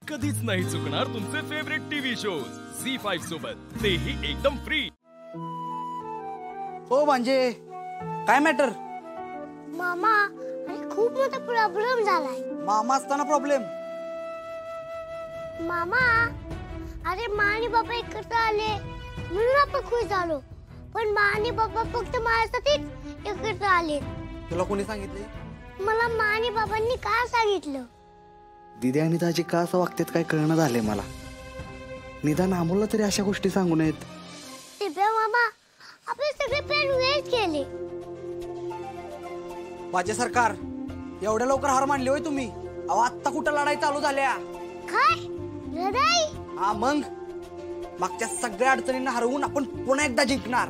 कधीच नाही चुकणार तुमचे फेवरेट टीव्ही शोज झी5 सोबत, तेही एकदम फ्री। हो म्हणजे काय मॅटर? मामा अरे खूप मोठा प्रॉब्लेम झालाय। मामा असताना प्रॉब्लेम? मामा अरे मा आणि बाबा एकत्र आले म्हणून आपण खुश झालो, पण मा आणि बाबा फक्त माझ्यासाठीच एकत्र आले। तुला कोणी सांगितले? मला मा आणि बाबांनी का सांगितलं? दीदी आणि दाजी का असं वागतात काय कळणं झालंय मला। निदान अमोलला तरी अशा गोष्टी सांगू नयेत। दिव्या मामा आपले सगळे प्लॅन वेस्ट केले। माझे सरकार एवढ्या लवकर हार मानली होय तुम्ही? अहो आत्ता कुठं लढाई चालू झाल्या? काय लढाई? हा मग मागच्या सगळ्या अडचणींना हरवून आपण पुन्हा एकदा जिंकणार।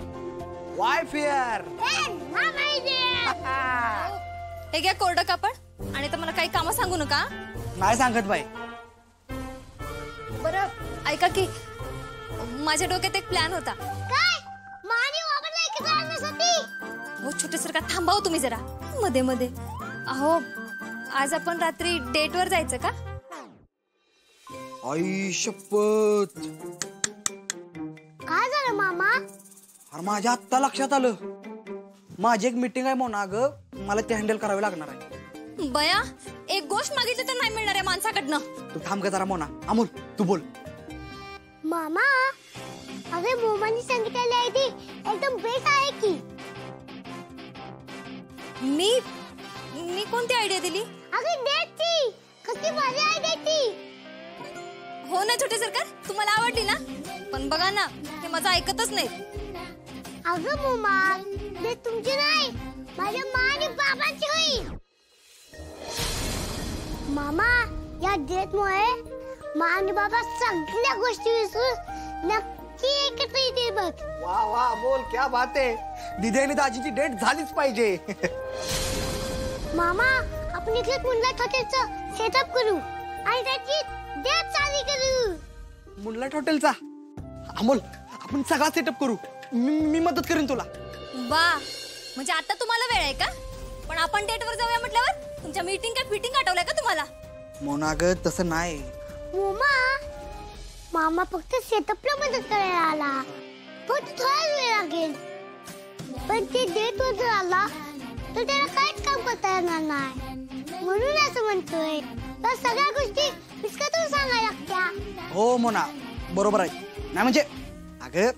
Y fear? हे घ्या कोरडं कापड आणि तर मला काही कामं सांगू नका। नाही सांगत बाई। बरं ऐका की माझ्या डोक्यात एक प्लॅन होता। काय? मा आणि बाबांना एकत्र आणण्यासाठी? हो छोटे सरकार थांबाव तुम्ही जरा मध्ये मध्ये। अहो आज आपण रात्री डेटवर जायचं का? आई शपथ, काय झालं मामा? अरे माझ्या आत्ता लक्षात आलं, माझी एक मीटिंग आहे मोना, ग मला ते हँडल करावे लागणार आहे। बया एक गोष्ट मागितली तर नाही मिळणार आहे माणसाकडनं। तू थांब ग जरा मोना। अमोल तू बोल। मामा अरे मोमानी सांगितलेली आयडी एकदम बेस्ट आहे की। मी कोणती आयडिया दिली? अरे डेटची कसली भारी आयडिया ती। हो ना छोटे सरकार, तुम्हाला आवडली ना? पण बघा ना हे माझं ऐकतच नाही। अगं मोमा ते तुमची नाही माझ्या मा आणि बाबांची होईल। मामा या डेटमुळे मा आणि बाबा सगळ्या गोष्टी विसरून नक्की एकत्र येतील बघ। वाह वाह बोल, क्या बात आहे। दीदी आणि दाजीची डेट झालीच पाहिजे। मामा आपण इकडे मुंडलाट हॉटेलचं सेटअप करू आणि त्याची डेट चालू करू। मुंडलाट हॉटेलचा? अमोल आपण सगळा सेटअप करू, मी मदत करेन तुला। वा म्हणजे आता तुम्हाला वेळ आहे का? पण आपण डेटवर जाऊया म्हटल्यावर तुमच्या मीटिंग का फिटिंग आठवलंय का तुम्हाला? मोना ग तसं नाही। मोमा मामा फक्त सेटअपला मदत करायला आला, फक्त थोडा वेळ लागेल, पण ते डेटवर जर आला तर त्याला काहीच काम करता येणार नाही, म्हणून असं म्हणतोय। तर सगळ्या गोष्टी विस्कटून सांगायला लागत्या। हो मोना बरोबर आहे। नाही म्हणजे अगं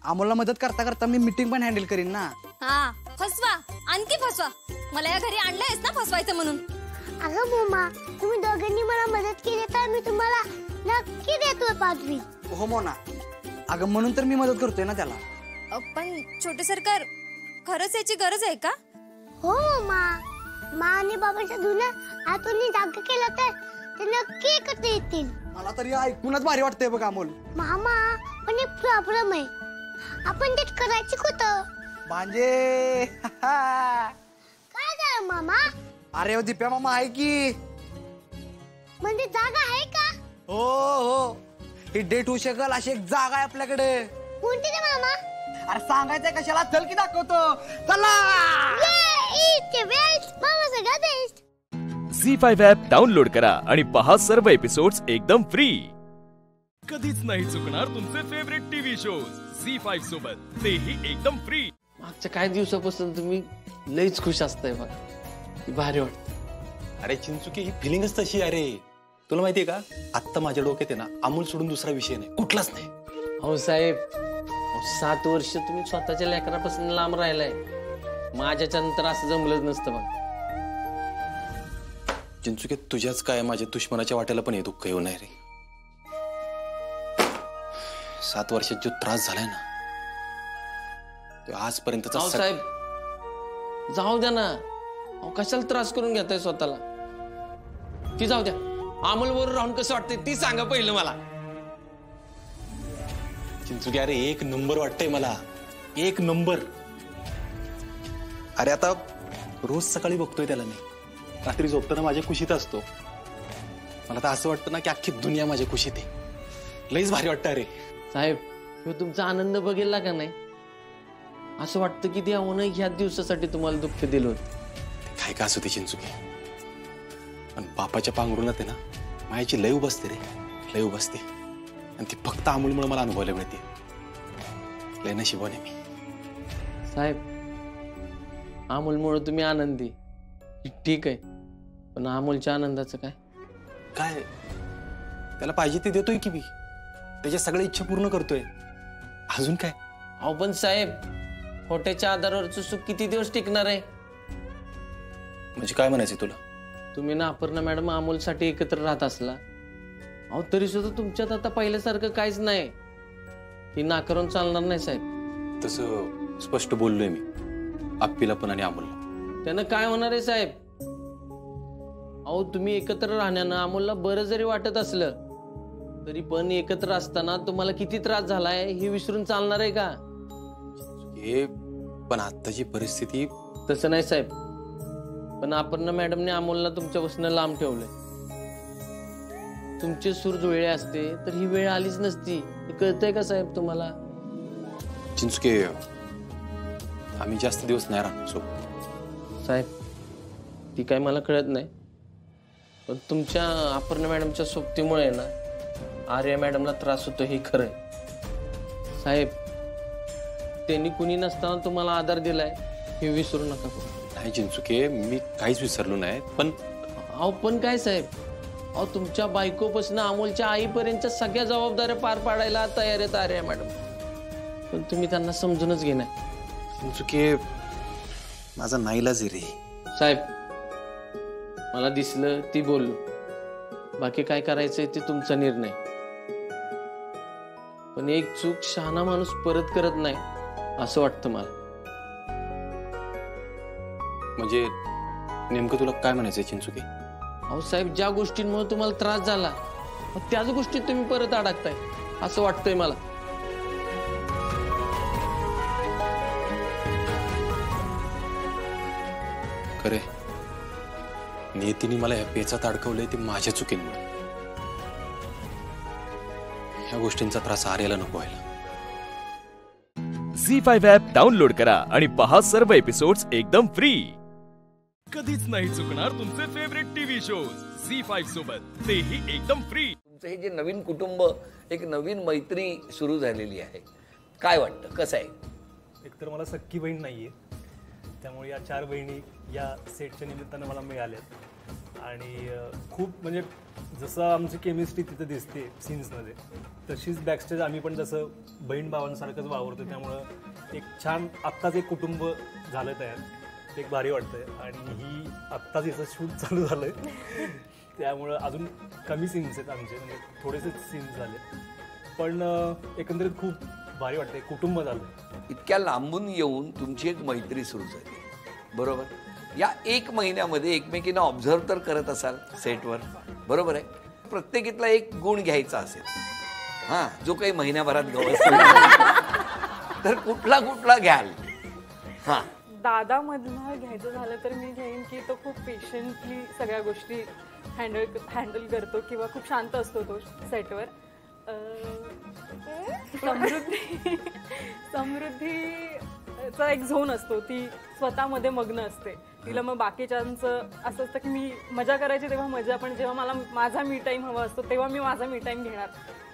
अमोलला मदत करता करता मी मीटिंग पण हँडल करीन ना। हा फसवा, आणखी फसवा, मला या घरी आणलंयस ना फसवायचं म्हणून। अगं मोमा तुम्ही दोघांनी मला मदत केली तर मी तुम्हाला नक्की देतोय पाठवी। हो मोना, अगं म्हणून तर मी मदत करतोय ना त्याला। पण छोटे सरकार खरंच याची गरज आहे का? हो मोमा, मा आणि बाबाच्या जुन्या आतून जागा केला तर ते नक्की एकत्र येतील। मला तरी ऐकूनच भारी वाटतंय बघ अमोल। मामा पण एक प्रॉब्लेम आहे, आपण डेट करायची कुठं? म्हणजे काय झालं मामा? अरे दीप्या मामा आहे की। म्हणजे जागा आहे का? हो हो, ही डेट होऊ शकेल अशी एक जागा आहे आपल्याकडे। कोणती रे मामा? अरे सांगायचंय कशाला, चल की दाखवतो, चला। मामा सगळ्यात बेस्ट। झी5 ऍप डाउनलोड करा आणि पहा सर्व एपिसोड्स एकदम फ्री। कधीच नाही चुकणार तुमचे फेवरेट टीव्ही शोज झी5 सोबत, तेही एकदम फ्री। मागच्या काही दिवसापासून तुम्ही लईच खुश असताय बघा, भारी वाटत। अरे चिंचुकी ही फिलिंगच तशी आहे रे। तुला माहितीये का आत्ता माझ्या डोक्यात आहे ना अमोल सोडून दुसरा विषय नाही, कुठलाच नाही। हो साहेब, 7 वर्ष तुम्ही स्वतःच्या लेकरापासून लांब राहिलाय, माझ्या नंतर असं जमलंच नसतं बघ। चिंचुके तुझ्याच काय माझ्या दुश्मनाच्या वाट्याला पण हे दुःख येऊ नये रे। 7 वर्षात जो त्रास झालाय ना तो आजपर्यंतचा साहेब जाऊ द्या ना, कशाला त्रास करून घेताय स्वतःला? ती जाऊ द्या, अमोल बरोबर राहून कसं वाटतंय ती सांगा पहिलं मला। चिंचुके अरे एक नंबर वाटतंय मला, एक नंबर। अरे आता रोज सकाळी बघतोय त्याला मी, रात्री झोपताना माझ्या कुशीत असतो। मला तर असं वाटतं ना की अख्खी दुनिया माझ्या कुशीत आहे। लईच भारी वाटतं रे। साहेब ह्यो तुमचा आनंद बघितला का नाही? असं वाटतं की देवानं ह्या दिवसासाठी तुम्हाला दुःख दिलं होतं। काय का असू दे चिंचुके, पण बापाच्या पांघरुणात आहे ना मायाची लय बसते रे, लय बसते. आणि ती फक्त अमोलमुळे मला अनुभवायला मिळते. लय नशिबाने मी. साहेब, अमोलमुळे तुम्ही आनंदी ठीक आहे, पण अमोलच्या आनंदाचं काय? काय त्याला पाहिजे ते देतोय की मी. त्याच्या सगळ्या इच्छा पूर्ण करतोय. अजून काय? अहो पण साहेब, खोट्याच्या आधारावरचं सुख किती दिवस टिकणार आहे? म्हणजे काय म्हणायचं तुला? तुम्ही ना अपर्णा मॅडम अमोलसाठी एकत्र राहत असला, अहो तरी सुद्धा तुमच्यात आता पहिल्यासारखं काहीच नाही. ही नाकारून चालणार नाही साहेब. तसं स्पष्ट बोललोय मी आप्पीला पण आणि अमोलला. त्यानं काय होणार आहे साहेब? अहो तुम्ही एकत्र राहण्यानं अमोलला बरं जरी वाटत असलं तरी पण एकत्र असताना तुम्हाला किती त्रास झालाय हे विसरून चालणार आहे का? हे पण आत्ताची परिस्थिती. तसं नाही साहेब, पण अपर्णा मॅडमने अमोलला तुमच्यापासून लांब ठेवलंय. तुमचे सूर जुळले असते तर ही वेळ आलीच नसती. हे कळतंय का साहेब तुम्हाला? चिंचुके, आम्ही जास्त दिवस नाही राहणार सोबत. साहेब, ती काय मला कळत नाही, पण तुमच्या अपर्णा मॅडमच्या सोबतीमुळे ना आर्या मॅडमला त्रास होतो हे खरंय. साहेब, त्यांनी कुणी नसताना तुम्हाला आधार दिलाय हे विसरू नका. नाही चिंचुके, मी काहीच विसरलो नाही. पण अहो पण काय साहेब, अहो तुमच्या बायकोपासून अमोलच्या आईपर्यंतच्या सगळ्या जबाबदाऱ्या पार पाडायला तयार आहेत आर्या मॅडम, पण तुम्ही त्यांना समजूनच घेणार. चिंचुके, माझा नाईलाज आहे रे. साहेब, मला दिसलं ती बोललो, बाकी काय करायचंय ते तुमचा निर्णय. पण एक चूक शहाणा माणूस परत करत नाही असं वाटतं मला. म्हणजे नेमकं तुला काय म्हणायचंय चिंचुके? अहो साहेब, ज्या गोष्टींमुळे तुम्हाला त्रास झाला त्याच गोष्टीत तुम्ही परत अडकताय असं वाटतंय मला. खरे, नियतीने मला ह्या पेचात अडकवलंय ते माझ्या चुकीमुळे. ह्या गोष्टींचा त्रास आर्याला नको व्हायला. झी5 ॲप डाउनलोड करा आणि पहा सर्व एपिसोड्स एकदम फ्री. कधीच नाही चुकणार तुमचे फेवरेट टीव्ही शोज झी5 सोबत, तेही एकदम फ्री. तुमचं हे जे नवीन कुटुंब, एक नवीन मैत्री सुरू झालेली आहे, काय वाटतं, कसं आहे? एकतर मला सख्खी बहीण नाहीये, त्यामुळे या 4 बहिणी या सेटच्या निमित्तानं मला मिळाल्यात. आणि खूप म्हणजे जसं आमची केमिस्ट्री तिथे दिसते सीन्समध्ये, तशीच बॅकस्टेज आम्ही पण जसं बहीण भावांसारखंच वावरतो. त्यामुळं एक छान आत्ताच एक कुटुंब झालं तयार, ते एक भारी वाटतंय. आणि ही आत्ताच याचं शूट चालू झालंय, त्यामुळं अजून कमी सीन्स आहेत आमचे, म्हणजे थोडेसे सीन्स झाले, पण एकंदरीत खूप भारी वाटतंय, कुटुंब झालं. इतक्या लांबून येऊन तुमची एक मैत्री सुरू झाली, बरोबर? या 1 महिन्यामध्ये एकमेकींना ऑब्झर्व तर करत असाल सेटवर, बरोबर आहे? प्रत्येकीतला एक गुण घ्यायचा असेल, हां, जो काही महिन्याभरात गवसला तर कुठला कुठला घ्याल? हां, दादामधला घ्यायचं झालं तर मी घेईन की तो खूप पेशंटली सगळ्या गोष्टी हँडल करतो किंवा खूप शांत असतो तो सेटवर. समृद्धीचा एक झोन असतो, ती स्वतःमध्ये मग्न असते. तिला मग बाकीच्यांचं असं असतं की मी मजा करायची तेव्हा मजा, पण जेव्हा मला माझा मी टाईम हवा असतो तेव्हा मी माझा मी टाईम घेणार.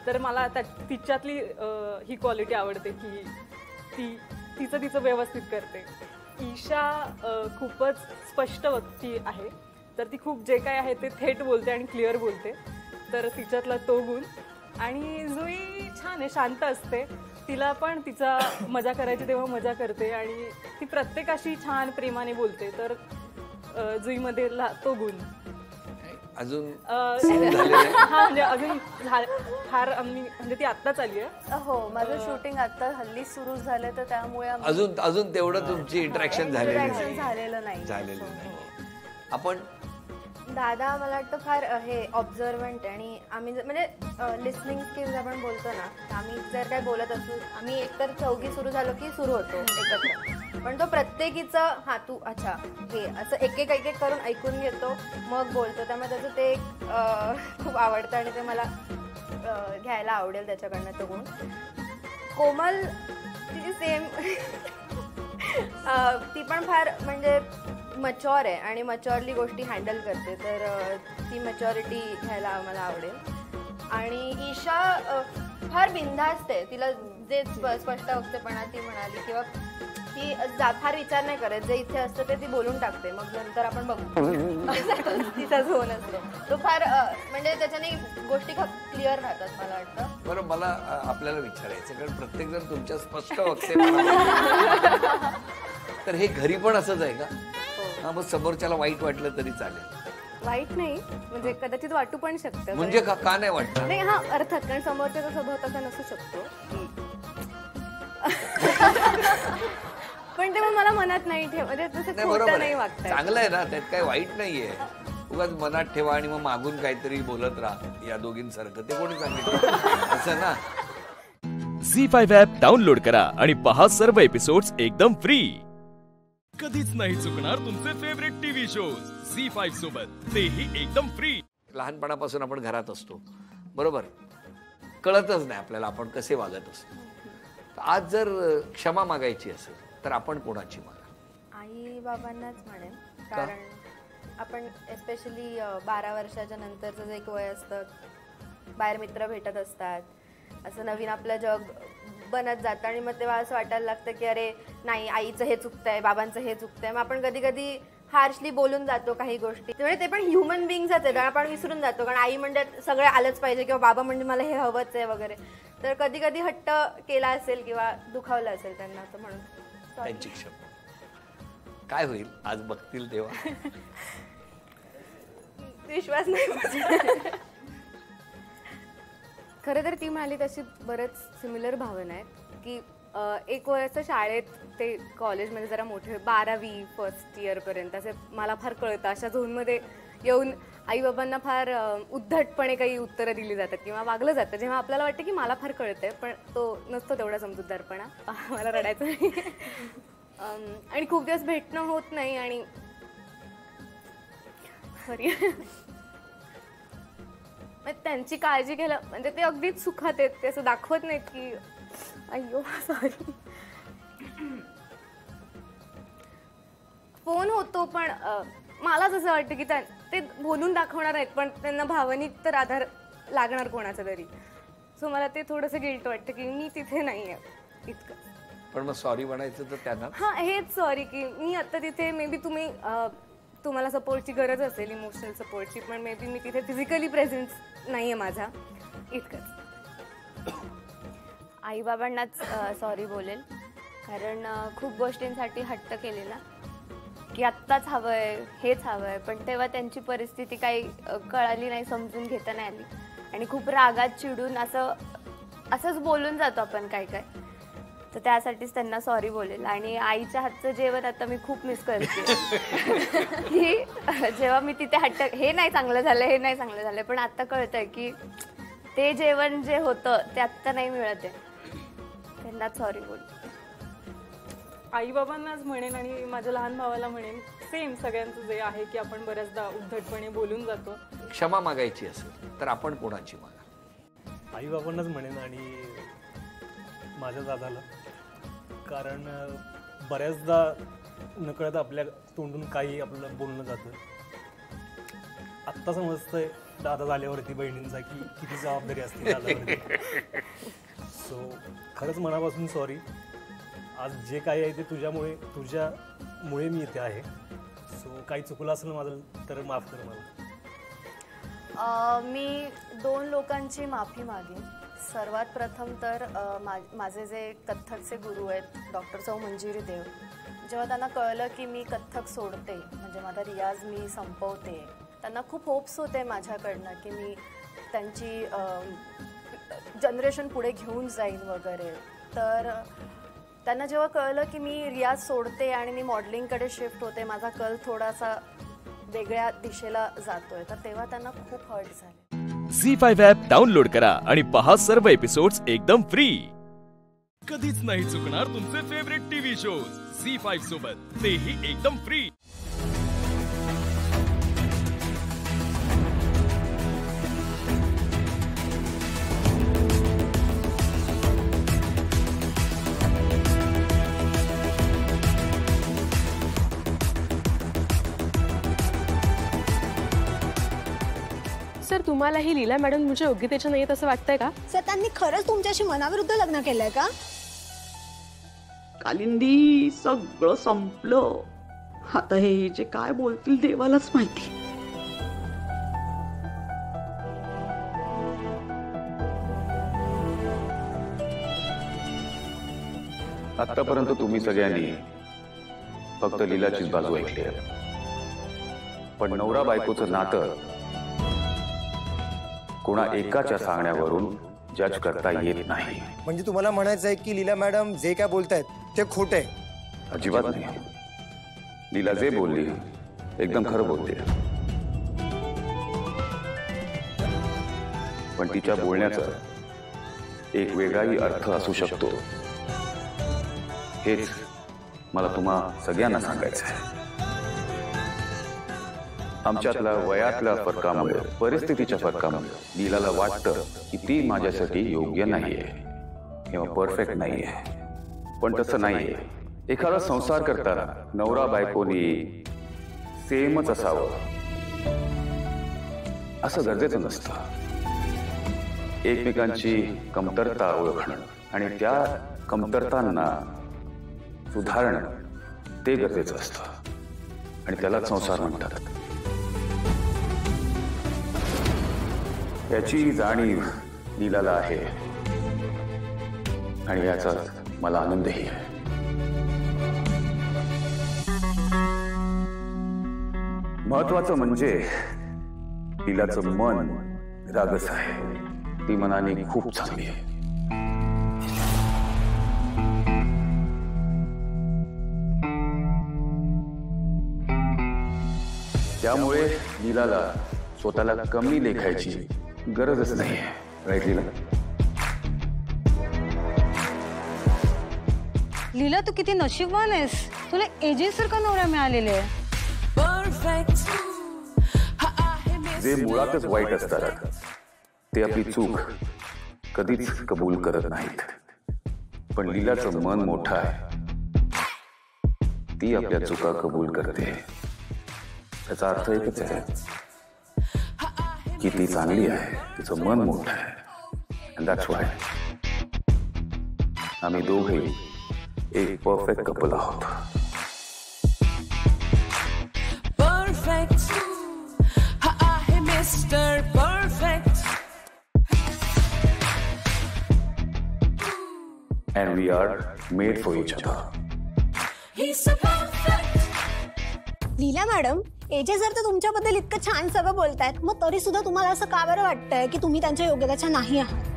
तर मला तिच्यातली ही क्वालिटी आवडते की तिचं व्यवस्थित करते. ईशा खूपच स्पष्ट व्यक्ती आहे, तर ती खूप जे काय आहे ते थेट बोलते आणि क्लिअर बोलते, तर तिच्यातला तो गुण. आणि जुई छान आहे, शांत असते, तिला पण तिचा मजा करायची तेव्हा मजा करते आणि ती प्रत्येकाशी छान प्रेमाने बोलते, तर जुईमध्ये तो गुण. अजून म्हणजे अजून फार आम्ही म्हणजे ती आत्ताच आली आहे. हो, माझं शूटिंग आता हल्ली सुरू झालं, तर त्यामुळे अजून तेवढं तुमची इंटरॅक्शन झालेलं नाही. आपण दादा मला वाटतं फार हे ऑब्झर्वंट, आणि आम्ही म्हणजे लिसनिंग स्किल्स आपण बोलतो ना, आम्ही जर काय बोलत असू, आम्ही एकतर चौघी सुरू झालो की सुरू होतो एकत्र, पण तो प्रत्येकीचं हां तू अच्छा हे असं एक एक करून ऐकून घेतो मग बोलतो. त्यामुळे त्याचं ते खूप आवडतं आणि ते मला घ्यायला आवडेल त्याच्याकडनं तो गुण. कोमल तिची सेम ती पण फार म्हणजे मच्युअर आहे आणि मच्युअरली गोष्टी हँडल करते, तर ती मच्युरिटी घ्यायला मला आवडेल. आणि ईशा फार बिनधास्त आहे, तिला जे स्पष्ट वक्तेपणा ती म्हणाली किंवा ती फार विचार नाही करत, जे इथे असतं ते ती बोलून टाकते, मग नंतर आपण बघू. तिचा झोन असतो तो फार म्हणजे त्याच्याने गोष्टी क्लिअर राहतात मला वाटतं. बरं, मला आपल्याला विचारायचं, कारण प्रत्येक जण तुमच्या स्पष्ट वक्ते तर हे घरी पण असंच आहे का? हा, मग समोरच्याला वाईट वाटलं तरी चालेल? वाईट नाही, म्हणजे कदाचित वाटू पण शकतं. म्हणजे का नाही वाटतं? नाही, हा अर्थात, कारण समोरच्याचा स्वभाव तसा नसू शकतो. पण ते मग मला मनात नाही ठेव, म्हणजे तसं खोटं नाही वागतं. चांगलं आहे ना, त्यात काही वाईट नाहीये. उगाच मनात ठेवा आणि मग मागून काहीतरी बोलत राहा या दोघींसारखं, ते कोणी सांगितलं असं ना. झी5 ॲप डाउनलोड करा आणि पहा सर्व एपिसोड्स एकदम फ्री. कधीच नाही चुकणार तुमचे फेवरेट टीव्ही शोज झी5 सोबत, तेही एकदम फ्री. लहानपणापासून आपण घरात असतो, बरोबर, कळतच नाही आपल्याला आपण कसे वागत असतो. आज जर क्षमा मागायची असेल तर आपण कोणाची मागा? आई बाबांनाच म्हणेन, कारण आपण एस्पेशली 12 वर्षाच्या नंतरचं जे एक वय असतं, बाहेर मित्र भेटत असतात, असं नवीन आपलं जग बनत जातं आणि मग तेव्हा असं वाटायला लागतं की अरे नाही, आईचं हे चुकतंय, बाबांचं हे चुकतंय. मग आपण कधी कधी हार्शली बोलून जातो काही गोष्टी, त्यामुळे ते पण ह्युमन बिंग्सच आहेत, आपण विसरून जातो. कारण आई म्हणजे सगळे आलंच पाहिजे किंवा बाबा म्हणजे मला हे हवंच आहे वगैरे, तर कधी कधी हट्ट केला असेल किंवा दुखावलं असेल त्यांना, तर म्हणून त्यांची क्षमा. काय होईल आज बघतील तेव्हा? विश्वास नाही. खरं तर ती म्हणाली तशी बरेच सिमिलर भावना आहेत की एक वयाचं शाळेत ते कॉलेजमध्ये जरा मोठे 12वी फर्स्ट इयरपर्यंत असे मला फार कळतं, अशा झोनमध्ये येऊन आईबाबांना फार उद्धटपणे काही उत्तरं दिली जातात किंवा वागलं जातं, जेव्हा आपल्याला वाटतं की मला फार कळतंय, पण तो नसतो तेवढा समजूतदारपणा. मला रडायचं नाही. आणि खूप दिवस भेटणं होत नाही आणि सॉरी त्यांची काळजी घ्यायला, म्हणजे ते अगदीच सुखात आहेत, ते असं दाखवत नाहीत की अय्यो सॉरी. फोन होतो पण मला जसं वाटतं की ते बोलून दाखवणार आहेत, पण त्यांना भावनिक तर आधार लागणार कोणाचा तरी. सो मला ते थोडंसं गिल्ट वाटतं की मी तिथे नाही आहे इतकं. पण मग सॉरी म्हणायचं तर त्यांना, हां हेच सॉरी की मी आता तिथे, मे बी तुम्हाला सपोर्टची गरज असेल, इमोशनल सपोर्टची, पण मे बी मी तिथे फिजिकली प्रेझेन्स नाही आहे माझा, इतकंच. आईबाबांनाच सॉरी बोलेल, कारण खूप गोष्टींसाठी हट्ट केलेला की आत्ताच हवंय, हेच हवंय, पण तेव्हा त्यांची परिस्थिती काही कळाली नाही, समजून घेता नाही आली आणि खूप रागात चिडून असंच बोलून जातो आपण काय काय, तर त्यासाठीच त्यांना सॉरी बोलेल. आणि आईच्या हातचं जेवण आता मी खूप मिस करते की जेव्हा मी तिथे हट्ट, हे नाही चांगलं झालं, हे नाही चांगलं झालं, पण आता कळतंय की ते जेवण जे होतं ते आत्ता नाही मिळत आहे, त्यांनाच सॉरी बोल. आईबाबांनाच म्हणेन आणि माझ्या लहान भावाला म्हणेन, सेम सगळ्यांचं जे आहे की आपण बऱ्याचदा उद्धटपणे बोलून जातो. क्षमा मागायची असेल तर आपण कोणाची मागा? आईबाबांनाच म्हणेन आणि माझ्या दादाला, कारण बऱ्याचदा नकळत आपल्या तोंडून काही आपल्याला बोलणं जातं. आत्ता समजतंय दादा झाल्यावरती बहिणींचा की किती जबाबदारी असते दादावरती. सो खरंच मनापासून सॉरी. आज जे काही आहे ते तुझ्यामुळे मी इथे आहे. सो काही चुकलं असेल माझं तर माफ कर मला. मी 2 लोकांची माफी मागेन. सर्वात प्रथम तर माझे जे कथ्थकचे गुरु आहेत डॉक्टर सौ मंजिरी देव, जेव्हा त्यांना कळलं की मी कथ्थक सोडते, म्हणजे माझा रियाज मी संपवते, त्यांना खूप होप्स होते माझ्याकडनं की मी त्यांची जनरेशन पुढे घेऊन जाईन वगैरे. तर त्यांना जेव्हा कळलं की मी रियाज सोडते आणि मी मॉडेलिंगकडे शिफ्ट होते, माझा कल थोडासा वेगळ्या दिशेला जातोय, तर तेव्हा त्यांना खूप हर्ट झाले. झी5 ॲप डाउनलोड करा आणि पहा सर्व एपिसोड्स एकदम फ्री. कधीच नाही चुकणार तुमचे फेवरेट टीव्ही शोज झी5 सोबत, तेही एकदम फ्री. तुम्हालाही लीला मॅडम तुमच्या योग्यतेच्या नाहीत असं वाटतंय का? त्यांनी खरंच तुमच्याशी मनाविरुद्ध लग्न केलंय का? कालिंदी सगळं संपलं. आता हे जे काय बोलतील देवालाच माहिती. आतापर्यंत तुम्ही सगळ्यांनी फक्त लीलाचीच बाजू ऐकली आहे, पण नवरा बायकोचं नातं कोणा एकाच्या सांगण्यावरून जज करता येत नाही. म्हणजे तुम्हाला म्हणायचं आहे की लीला मॅडम जे काय बोलतायत ते खोट आहे? अजिबात नाही. लीला जे बोलली एकदम खरं बोलते, पण तिच्या बोलण्याचा एक वेगळाही अर्थ असू शकतो. हेच मला तुम्हा सगळ्यांना सांगायचं आहे. आमच्यातल्या वयातल्या फरकामुळे, परिस्थितीच्या फरकामुळे लीलाला वाटतं की ती माझ्यासाठी योग्य नाहीये किंवा परफेक्ट नाहीये, पण तसं नाहीये. एखादा संसार करताना नवरा बायकोनी सेमच असावं असं गरजेचं नसतं. एकमेकांची कमतरता ओळखणं आणि त्या कमतरतांना सुधारणं ते गरजेचं असतं, आणि त्यालाच संसार म्हणतात. याची जाणीव लीलाला आहे, आणि याचा मला आनंदही आहे. महत्वाचं म्हणजे लीलाचं मन रागस आहे. ती मनाने खूप चांगली आहे. त्यामुळे लीलाला स्वतःला कमी लेखायची गरजच नाही. राईट लीला? लीला तू किती नशीबवान आहेस, तुला एजे सारखा नवरा मिळालेला आहे. जे मुळातच वाईट असतात ते आपली चूक कधीच कबूल करत नाहीत, पण लीलाचं मन मोठं आहे. ती आपल्या चुका कबूल करते. त्याचा अर्थ एकच आहे की ती चांगली आहे, तिचं मन मोठं आहे. And that's why आम्ही दोघेही एक परफेक्ट कपल आहोत. परफेक्ट आहे mister perfect. And we are made for each other. Leela madam, AJ जर तर तुमच्याबद्दल इतकं छान सगळं बोलतायत, मग तरी सुद्धा तुम्हाला असं का बरं वाटतंय की तुम्ही त्यांच्या योग्यतेच्या नाही आहात?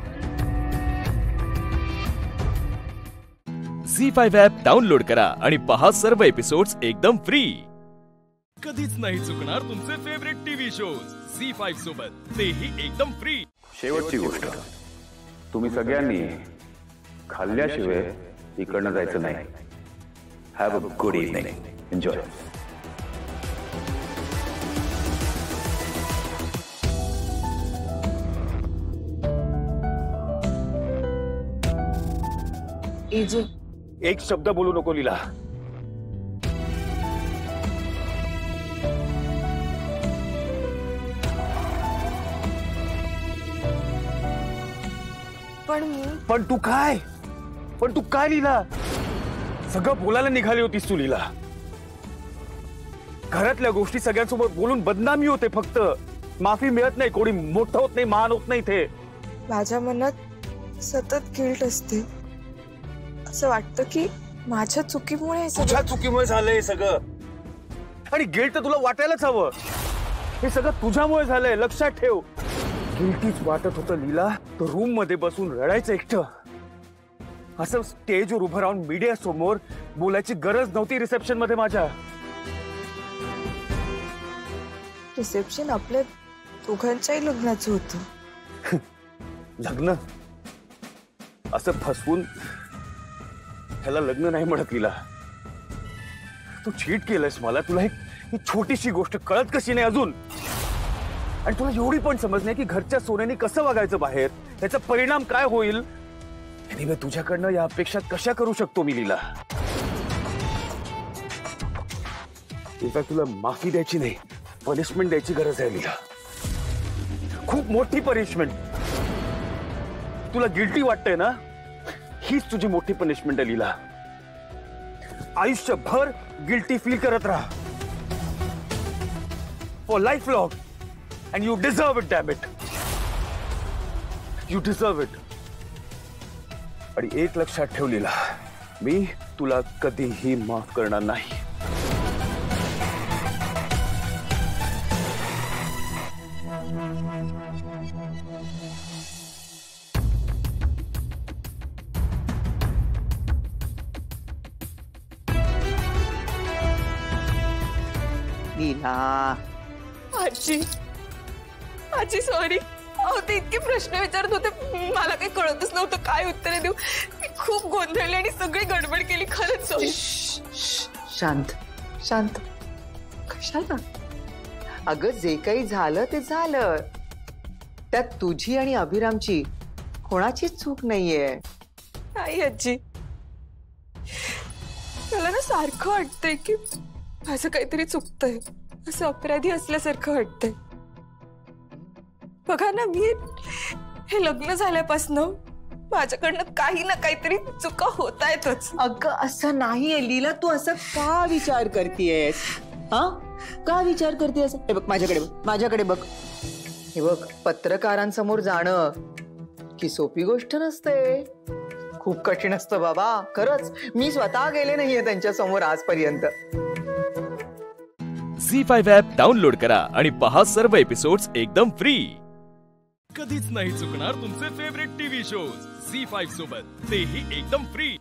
झी5 ॲप डाउनलोड करा आणि पहा सर्व एपिसोड्स एकदम फ्री. कधीच नाही चुकणार तुमचे फेवरेट टीव्ही शोज झी5 सोबत, तेही एकदम फ्री. शेवटची गोष्ट, तुम्ही सगळ्यांनी खाल्ल्याशिवाय इकडनं जायचं नाही. Have a good evening. Enjoy. AJ, एक शब्द बोलू नको लीला. पण तू काय लीला? सगळं बोलायला निघाली होतीस तू लीला. घरातल्या गोष्टी सगळ्यांसोबत बोलून बदनामी होते. फक्त माफी मिळत नाही, कोणी मोठं होत नाही, महान होत नाही. ते माझ्या मनात सतत गिल्ट असते. असं वाटतं की माझ्या चुकीमुळे झालंय सगळं, आणि गिल्ट तर तुला वाटायलाच हवं. हे सगळं तुझ्यामुळे झालंय, लक्षात ठेव. गिल्टीच वाटत होतं लीला तर रूम मध्ये बसून रडायचं एकटं. असं स्टेजवर उभं राहून मीडिया समोर बोलायची गरज नव्हती. रिसेप्शन मध्ये माझ्या रिसेप्शन आपल्या दोघांच्याही लग्नाचं होतं. लग्न असं फसवून ह्याला लग्न नाही म्हणत लीला. तू चीट केलंयस मला. तुला ही छोटीशी गोष्ट कळत कशी नाही अजून? आणि तुला एवढी पण समज नाही की घरच्या सोन्याने कसं वागायचं बाहेर, त्याचा परिणाम काय होईल. आणि तुझ्याकडनं या अपेक्षा कशा करू शकतो मी लीला? तुला माफी द्यायची नाही, पनिशमेंट द्यायची गरज आहे लीला. खूप मोठी पनिशमेंट. तुला गिल्टी वाटतंय ना, हीच तुझी मोठी पनिशमेंट आहे लीला. आयुष्यभर गिल्टी फील करत राहा, for life long. And you deserve it, dam it. You deserve it. आणि एक लक्षात ठेव लीला, मी तुला कधीही माफ करणार नाही. लीला. आजी आजी सॉरी. अहो ते इतके प्रश्न विचारत होते, मला काही कळतच नव्हतं काय उत्तरे देऊ. मी खूप गोंधळले आणि सगळी गडबड केली. खरंच सॉरी. शांत शांत. कशाला? अगं जे काही झालं ते झालं. त्यात तुझी आणि अभिरामची कोणाचीच चूक नाहीये. नाही आजी, मला ना सारखं वाटतंय की माझं काहीतरी चुकतंय, असं अपराधी असल्यासारखं वाटतंय. बघा ना, मी हे लग्न झाल्यापासनं माझ्याकडनं काही ना काहीतरी चुका होत आहेतच. अगं असं नाहीये लीला, तू असं का विचार करतेयस? हा, का विचार करतेयस? हे बघ माझ्याकडे बघ, माझ्याकडे बघ. हे बघ, पत्रकारांसमोर जाणं की सोपी गोष्ट नसते. खूप कठीण असतं बाबा, खरंच. मी स्वतः गेले नाहीये त्यांच्या समोर आजपर्यंत. झी5 ॲप डाउनलोड करा आणि पहा सर्व एपिसोड्स एकदम फ्री. कधीच नाही चुकणार तुमचे फेवरेट टीव्ही शोज झी5 सोबत, तेही एकदम फ्री.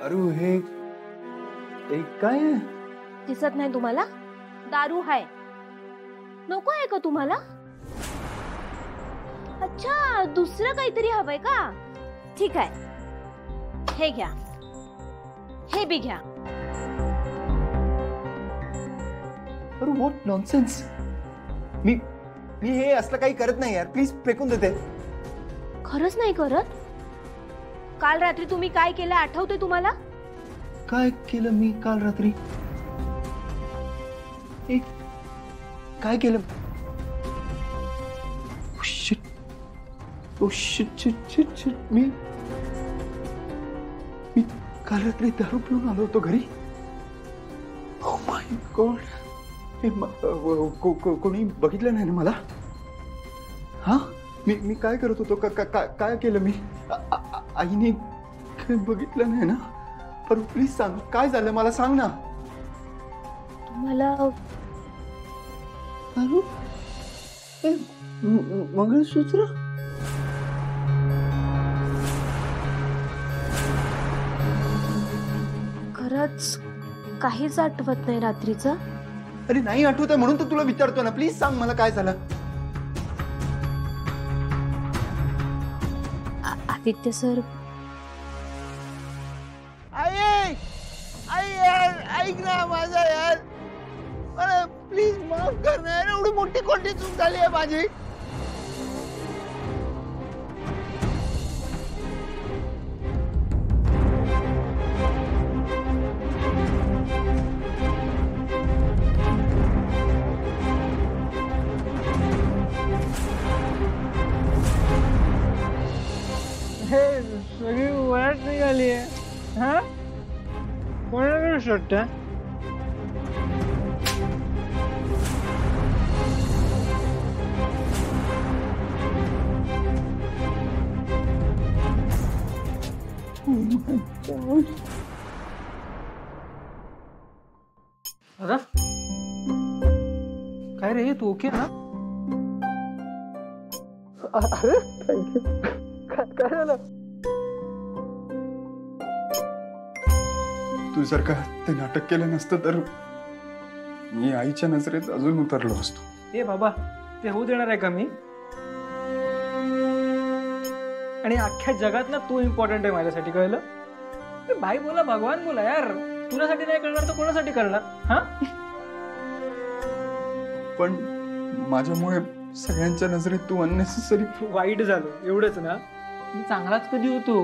अरे हे काय आहे? दिसत नाही तुम्हाला? दारू आहे. नको आहे का तुम्हाला? अच्छा, दुसरं काहीतरी हवंय का? ठीक आहे, हे घ्या, हे बी घ्या. अरे व्हॉट नॉनसेन्स. मी हे असलं काही करत नाही यार, प्लीज फेकून देते. खरंच नाही करत? काल रात्री तुम्ही काय केलं आठवतंय तुम्हाला? काय केलं मी काल रात्री? काय केलं? मी काल रात्री दारू पिऊन आलो होतो घरी. Oh my God. कोणी बघितलं नाही ना मला? हा, मी काय करत होतो? काय केलं मी? आईने बघितलं नाही ना? पर प्लीज सांग, काय झालं मला सांग ना. तुम्हाला मंगळसूत्र? खरंच काहीच आठवत नाही रात्रीचं? अरे नाही आठवत आहे म्हणून तर तुला विचारतो ना. प्लीज सांग मला काय झालं. आदित्य सर. आई यार, ऐक ना माझा यार, मला प्लीज माफ कर ना यार. एवढी मोठी कोणती चूक झाली आहे माझी. हे सगळी वाट निघाली आहे. हा, कोणाकडे सुट्ट्या? दादा काय रे, तू ओके ना? अरे थँक्यू. काय झालं? तू जर का ते नाटक केलं नसतं तर मी आईच्या नजरेत अजून उतरलो असतो. ए बाबा, ते होऊ देणार आहे का मी? आणि अख्ख्या जगात ना तू इम्पॉर्टंट आहे माझ्यासाठी, कळलं? भाई बोला भगवान बोला यार. तुझ्यासाठी नाही करणार तर कोणासाठी करणार? हा, पण माझ्यामुळे सगळ्यांच्या नजरेत तू अननेसेसरी वाईट झालो एवढंच ना. मी चांगलाच कधी होतो.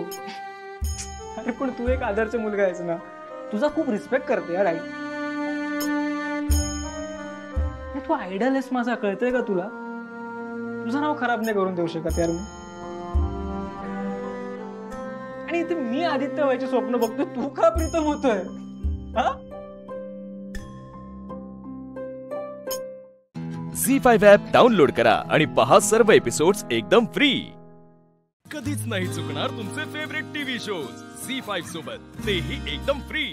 अरे पण तू एक आदर्श मुलगा आहेस ना. तुझा खूप रिस्पेक्ट करते यार आई. तू आयडल आहेस माझा, कळतंय का तुला? तुझं नाव खराब नाही करून देऊ शकत यार मी. आणि इथे मी आदित्य व्हायचे स्वप्न बघतोय, तू का प्रीतम होतोय? झी5 ॲप डाउनलोड करा आणि पहा सर्व एपिसोड्स एकदम फ्री. कधीच नाही चुकणार तुमचे फेवरेट टीव्ही शोज झी5 सोबत, तेही एकदम फ्री.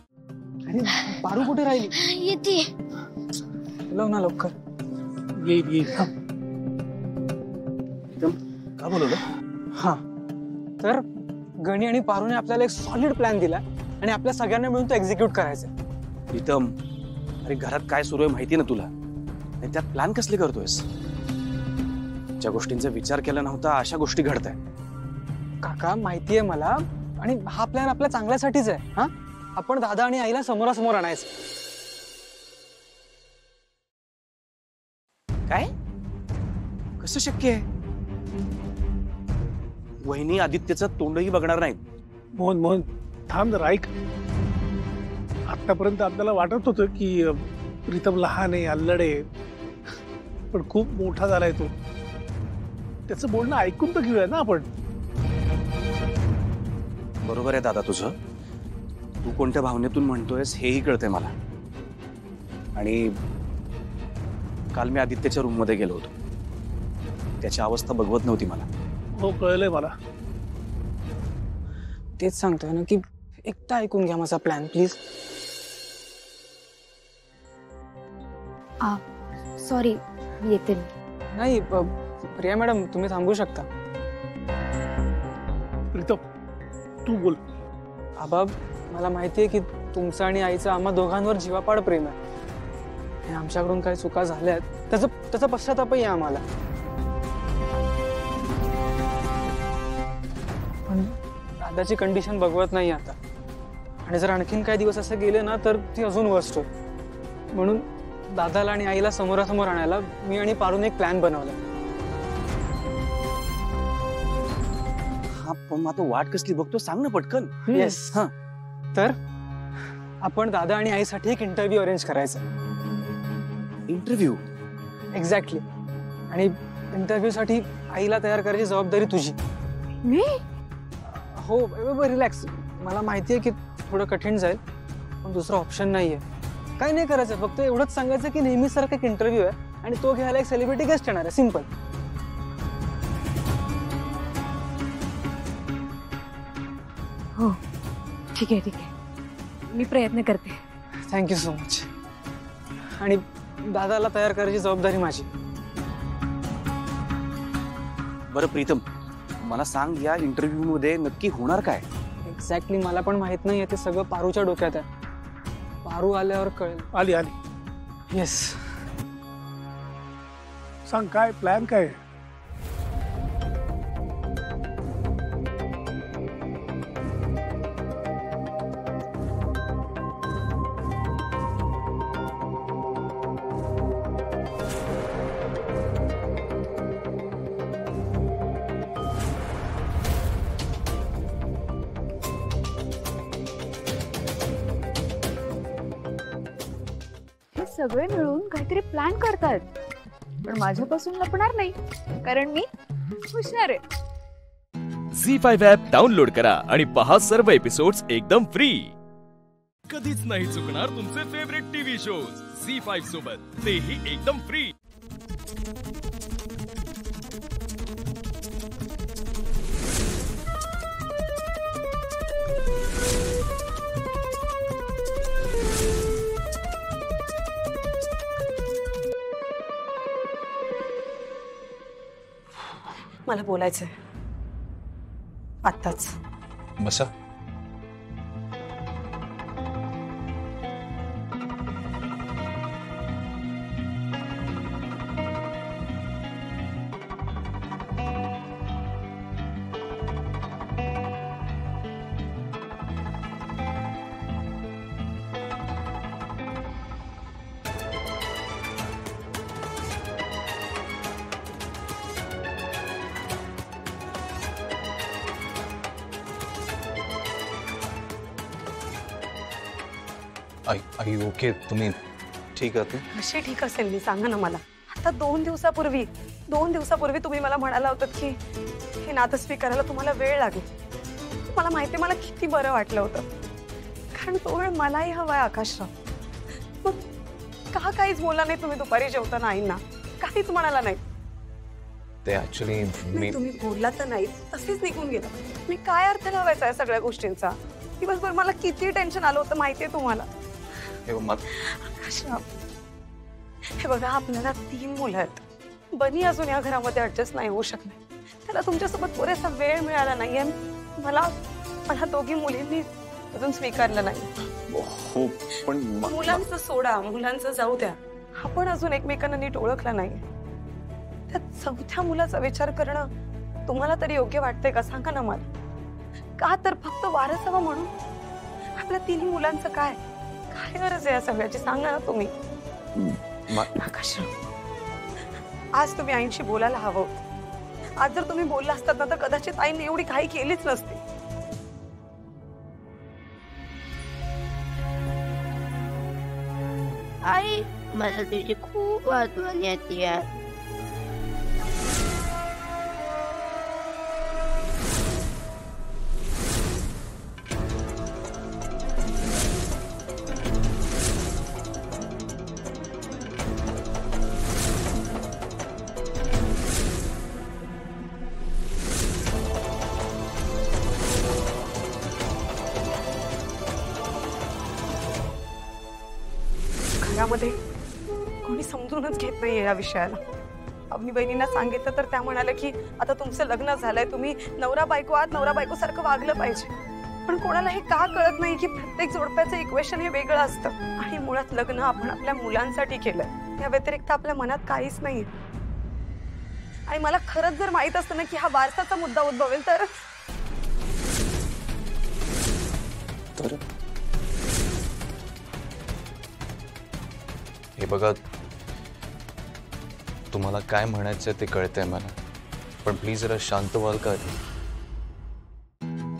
अरे पारू कुठे राहिली? येते. लव ना लवकर. येईल. का बोलवलं? हा तर गणी आणि पारूने आपल्याला एक सॉलिड प्लॅन दिला आणि आपल्या सगळ्यांना मिळून तो एक्झिक्यूट करायचा. प्रीतम, अरे घरात काय सुरू आहे माहिती ना तुला, आणि त्यात प्लॅन कसले करतोयस? ज्या गोष्टींचा विचार केला नव्हता अशा गोष्टी घडताय. काका माहितीये मला, आणि हा प्लॅन आपल्या चांगल्यासाठीच आहे. हा, आपण दादा आणि आईला समोरासमोर आणायचं. काय? कसं शक्य आहे? वहिनी आदित्यचं तोंडही बघणार नाहीत. मोहन थांब जरा, ऐक. आतापर्यंत आपल्याला वाटत होतं की प्रीतम लहान आहे, अल्लड आहे, पण खूप मोठा झालाय तो. त्याचं बोलणं ऐकून तर घेऊया ना आपण. बरोबर आहे दादा तुझं. तू कोणत्या भावनेतून म्हणतोयस हेही कळतंय मला. आणि काल मी आदित्यच्या रूम मध्ये गेलो होतो. त्याची अवस्था बघवत नव्हती मला. हो, कळलंय मला. तेच सांगतोय ना की एकदा ऐकून घ्या माझा प्लॅन प्लीज. सॉरी, येते. नाही प्रिया मॅडम, तुम्ही थांबू शकता. प्रीतम तू बोल. आबा, मला माहितीये की तुमचं आणि आईचं आम्हा दोघांवर जीवापाड प्रेम आहे. आणि आमच्याकडून काही चुका झाल्यात त्याचा पश्चातापही आहे आम्हाला. पण दादाची कंडिशन बघवत नाही आता, आणि जर आणखीन काही दिवस असे गेले ना तर ती अजून वर्स्ट होईल. म्हणून दादाला आणि आईला समोरासमोर आणायला मी आणि पारून एक प्लॅन बनवला. हा, पण मग तो वाट कसली बघतो, सांग ना पटकन. येस. हा, तर आपण दादा आणि आईसाठी एक इंटरव्ह्यू अरेंज करायचा. इंटरव्ह्यू? एक्झॅक्टली. आणि इंटरव्ह्यू साठी आईला तयार करायची जबाबदारी तुझी. मी? हो, रिलॅक्स. मला माहितीये की थोडं कठीण जाईल, पण दुसरा ऑप्शन नाहीये. काही नाही करायचं, फक्त एवढंच सांगायचं की नेहमी सारखा एक इंटरव्ह्यू आहे आणि तो घ्यायला एक सेलिब्रिटी गेस्ट येणार आहे. सिंपल. हो, ठीक आहे. मी प्रयत्न करते. Thank you so much. आणि दादाला तयार करायची जबाबदारी माझी. बरं प्रीतम, मला सांग, या इंटरव्ह्यू मध्ये नक्की होणार काय? एक्झॅक्टली मला पण माहित नाहीये. ते सगळं पारूच्या डोक्यात आहे. पारू आल्यावर कळेल. आली. येस. सांग, काय प्लॅन काय? सगळे मिळून काहीतरी प्लॅन करतात, पण माझ्यापासून लपणार नाही, कारण मी हुशार आहे. झी5 ॲप डाउनलोड करा आणि पहा सर्व एपिसोड्स एकदम फ्री. कधीच नाही चुकणार तुमचे फेवरेट टीव्ही शोज झी5 सोबत, तेही एकदम फ्री. मला बोलायचंय आत्ताच. बसा. आई ओके तुम्ही ठीक आहात? कशी ठीक असेल मी, सांगा ना मला. आता 2 दिवसापूर्वी तुम्ही मला म्हणाला होतात की हे नातं स्वीकारायला तुम्हाला वेळ लागेल. मला माहिती, मला किती बरं वाटलं होतं, कारण तो वेळ मलाही हवाय आकाशराव. मग का काहीच बोलला नाही तुम्ही दुपारी जेवताना आईंना? काहीच म्हणाला नाही. ते ऍक्च्युली तुम्ही बोलला तर नाही, तसेच निघून गेला. मी काय अर्थ लावायचा या सगळ्या गोष्टींचा? दिवसभर मला किती टेन्शन आलं होतं माहितीये तुम्हाला. आकाशराव, हे बघा, आपल्याला 3 मुलं आहेत. बनी अजून या घरामध्ये ऍडजस्ट नाही होऊ शकले. त्याला तुमच्यासोबत पुरेसा वेळ मिळाला नाहीये. मला 2 मुलींनी अजून स्वीकारलं नाही. हो पण मुलांचं सोडा, मुलांचं जाऊ द्या, आपण अजून एकमेकांना नीट ओळखला नाही. त्या 4थ्या मुलाचा विचार करणं तुम्हाला तरी योग्य वाटतंय का? सांगा ना मला. का तर फक्त वारस हवं म्हणून? आपल्या 3 मुलांचं काय गरज आहे या सगळ्याची? सांगा ना तुम्ही. आकाशराव, आज तुम्ही आईंशी बोलायला हवं. आज जर तुम्ही बोलला असतात ना, तर कदाचित आईने एवढी काही केलीच नसती. आई, मला तुझी खूप आठवण येते. घरामध्ये कोणी समजूनच घेत नाहीये या विषयाला. आम्ही बहिणींना सांगितलं तर त्या म्हणाल्या की आता तुमचं लग्न झालंय, तुम्ही नवरा बायको आहात, नवरा बायको सारखं वागलं पाहिजे. पण कोणाला हे का कळत नाही की प्रत्येक जोडप्याचं इक्वेशन हे वेगळं असतं आणि मुळात लग्न आपण आपल्या मुलांसाठी केलंय. या व्यतिरिक्त आपल्या मनात काहीच नाही. आणि मला खरंच जर माहित असतं ना की हा वारसाचा मुद्दा उद्भवेल तर हे बघा, तुम्हाला काय म्हणायचं ते कळतंय मला, पण प्लीज जरा शांत व्हाल का?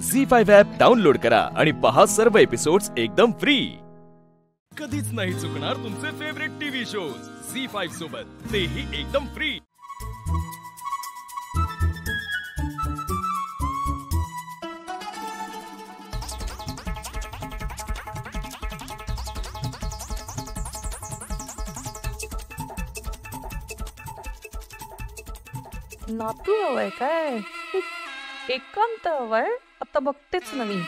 झी5 ॲप डाउनलोड करा आणि पहा सर्व एपिसोड्स एकदम फ्री. कधीच नाही चुकणार तुमचे फेवरेट टीव्ही शोज झी5 सोबत, तेही एकदम फ्री. नातू हवंय काय? एकांत हवंय? आता बघतेच ना मी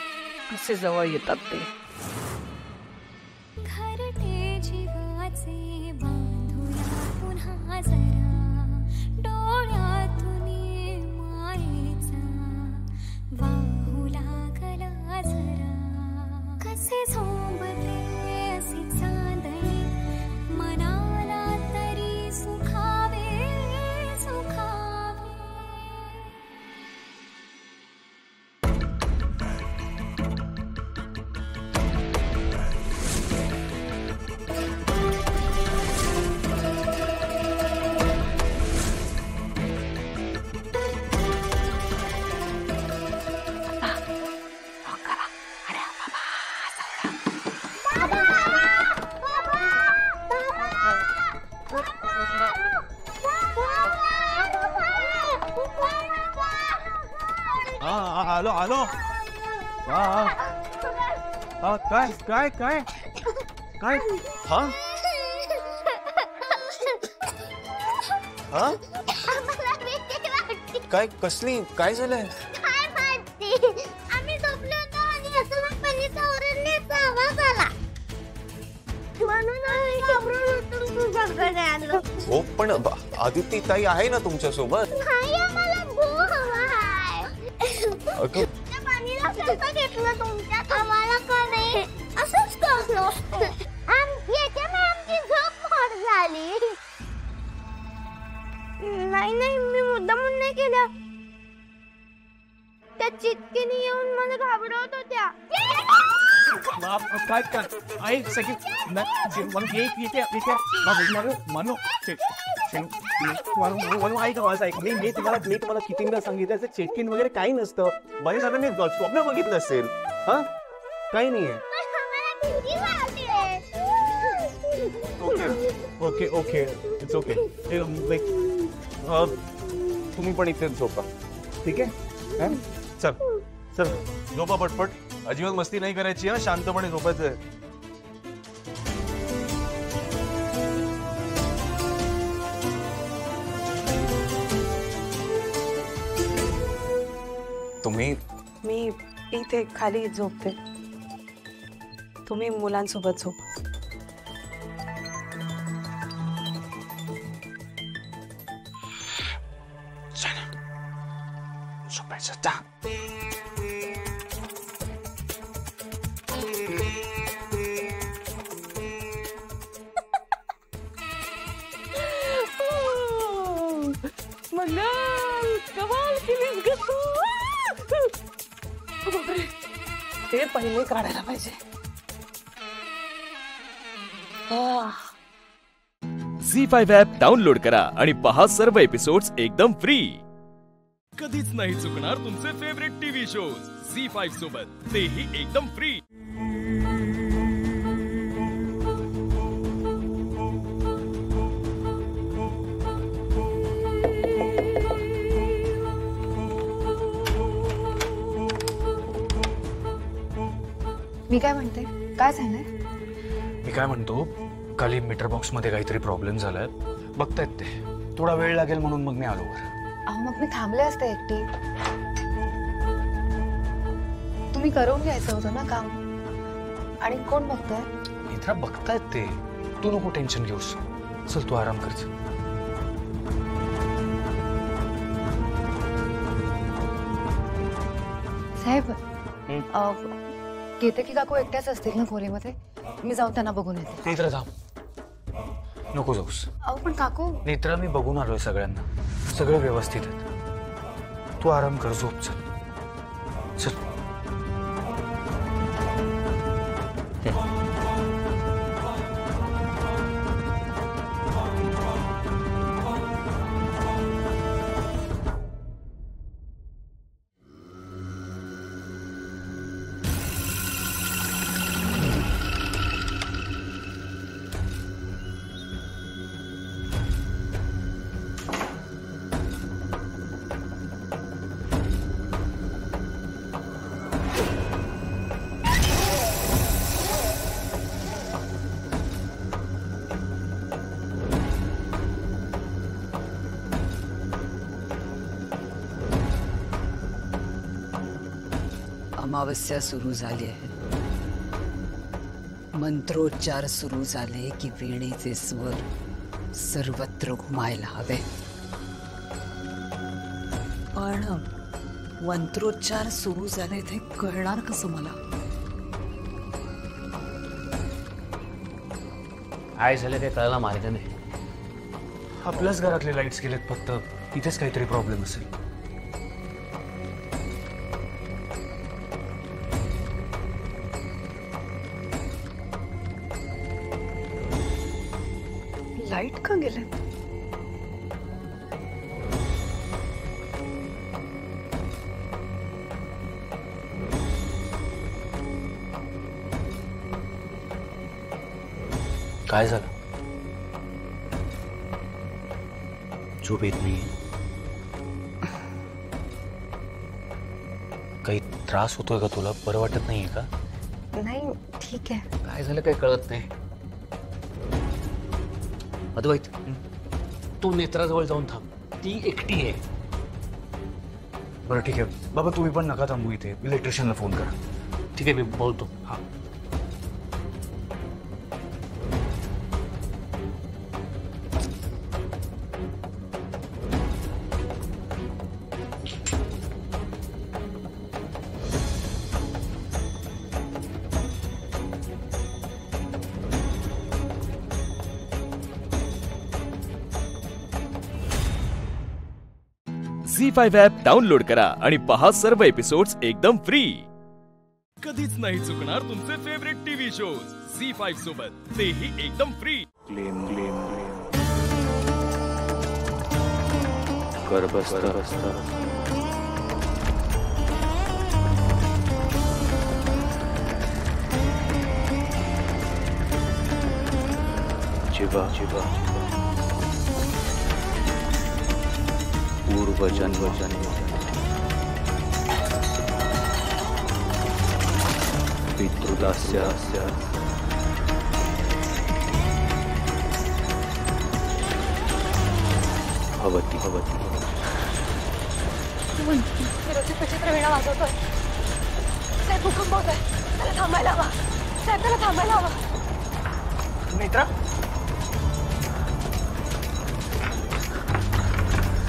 कसे जवळ येतात ते. घरटे जीवाचे बांधूया पुन्हा जरा, डोळ्यातून मायेचा वाहू लागला जरा. कसे झोंबते अशी चांदणी, मनाला तरी सुखावे सुखावे. आलो आलो. काय काय काय काय? हा हा काय? कसली? काय झालंय? काय माहिती, आम्ही झोपलो होतो आणि असं पणीचा ओरडण्याचा आवाज आला, म्हणून आम्ही घाबरून उठून तुझ्याकडे आलो. हो पण आदिती ताई आहे ना तुमच्या सोबत? नाही, आम्हाला भू हवा आहे. पाणीला कसं घेतलं तुमच्यात? आम्हाला का नाही? असंच करलो असतो. याच्यामुळे आमची झोप मोड झाली. नाही नाही, मी मुद्दामून नाही केलं. त्या चिटकीने येऊन मला घाबरवत होत्या. काय काय आहे सगळी म्हणू ऐक माझं ऐक. मी तुम्हाला कितींदा सांगितलं चेक इन वगैरे काही नसतं. बरेच जणांनी स्वप्न बघितलं असेल. हा काही नाहीये. भीती वाटते. Okay okay it's okay. तुम्ही पण इथेच झोपा, ठीक आहे? चल चल झोपा पटपट. अजिबात मस्ती नाही करायची हा, शांतपणे झोपायचंय. तुम्ही? मी इथे खाली झोपते, तुम्ही मुलांसोबत झोप. झोपायचं जा. मंगल कमाल केलीस ग तू. बापरे, ते पहिले काढायला पाहिजे. झी5 ॲप डाउनलोड करा आणि पहा सर्व एपिसोड्स एकदम फ्री. कधीच नाही चुकणार तुमचे फेवरेट टीव्ही शोज झी5 सोबत, तेही एकदम फ्री. मी काय म्हणते, काय झालंय? मी काय म्हणतो, काल मीटर बॉक्स मध्ये काहीतरी प्रॉब्लेम झालाय, बघतायत ते. थोडा वेळ लागेल म्हणून मग मी आलो वर. अहो मग मी थांबले असते एकटी. तुम्ही करून घ्यायचं होतं ना काम. आणि कोण बघतोय? मित्रा बघतायत ते, तू नको टेन्शन घेऊस. चल तू आराम कर. साहेब, केतकी काकू एकट्याच असतील ना खोलीमध्ये? मी जाऊन त्यांना बघून येते. नेत्रा थांब, नको जाऊस. अहो पण काकू. नेत्रा मी बघून आलोय सगळ्यांना, सगळं व्यवस्थित आहे. तू आराम कर, झोप. चल चल. अमावस्या सुरू झाली आहे. मंत्रोच्चार सुरू झाले की वीणेचे स्वर सर्वत्र घुमायला हवे. पण मंत्रोच्चार सुरू झाले ते कळणार कसं मला? काय झालं ते कळायला मार्ग नाही. आपल्याच घरातले लाईट्स गेलेत फक्त, इथेच काहीतरी प्रॉब्लेम असेल. लाईट का गेले? काय झालं? झोप येत नाही? काही त्रास होतोय का तुला? बरं वाटत नाहीये का? नाही, ठीक आहे. काय झालं काही कळत नाही. अद्वैत, तू नेत्राजवळ जाऊन थांब, ती एकटी आहे. बरं ठीक आहे बाबा, तुम्ही पण नका थांबू इथे. इलेक्ट्रिशियनला फोन करा. ठीक आहे, मी बोलतो. हा. झी5 ॲप डाउनलोड करा आणि पहा सर्व एपिसोड्स एकदम फ्री. कधीच नाही चुकणार तुमचे फेवरेट टीव्ही शोज झी5 सोबत, तेही एकदम फ्री. क्लेम क्लेम कर बसता बसता. पूर्वजन्म पितृदास्य भवति विचित्र वीणा वाजवतोय. साहेब भूकंप होतोय. त्याला थांबायला हवा. साहेब त्याला थांबायला हवा. नेत्रा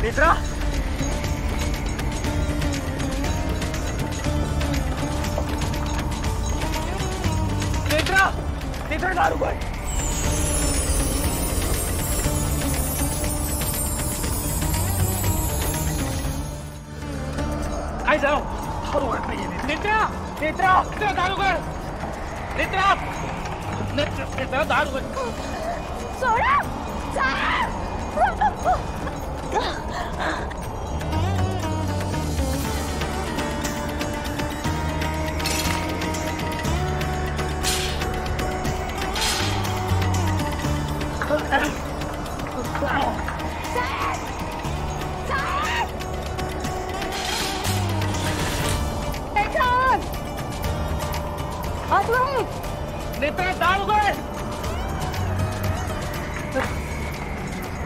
नेत्रा नेत्रा नेत्रा दारू बाय. काय जाऊ दारू वाट नाहीये. नेत्रा नेत्रा दारू कर. नेत्रा नेत्रा दारू कर. सोडा नेत्रा दारू कर.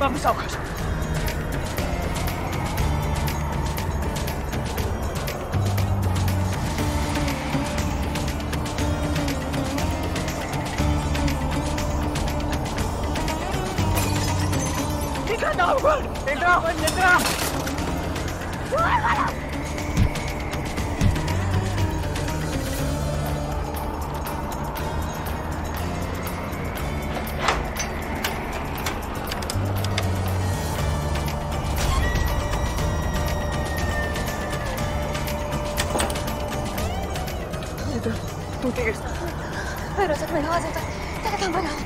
बाबू सावकाश. दारू कर. नेत्रा नेत्रा तू ठीक आहेस? रजत वीणा वाजवतोय. त्याला थांबायला हवं.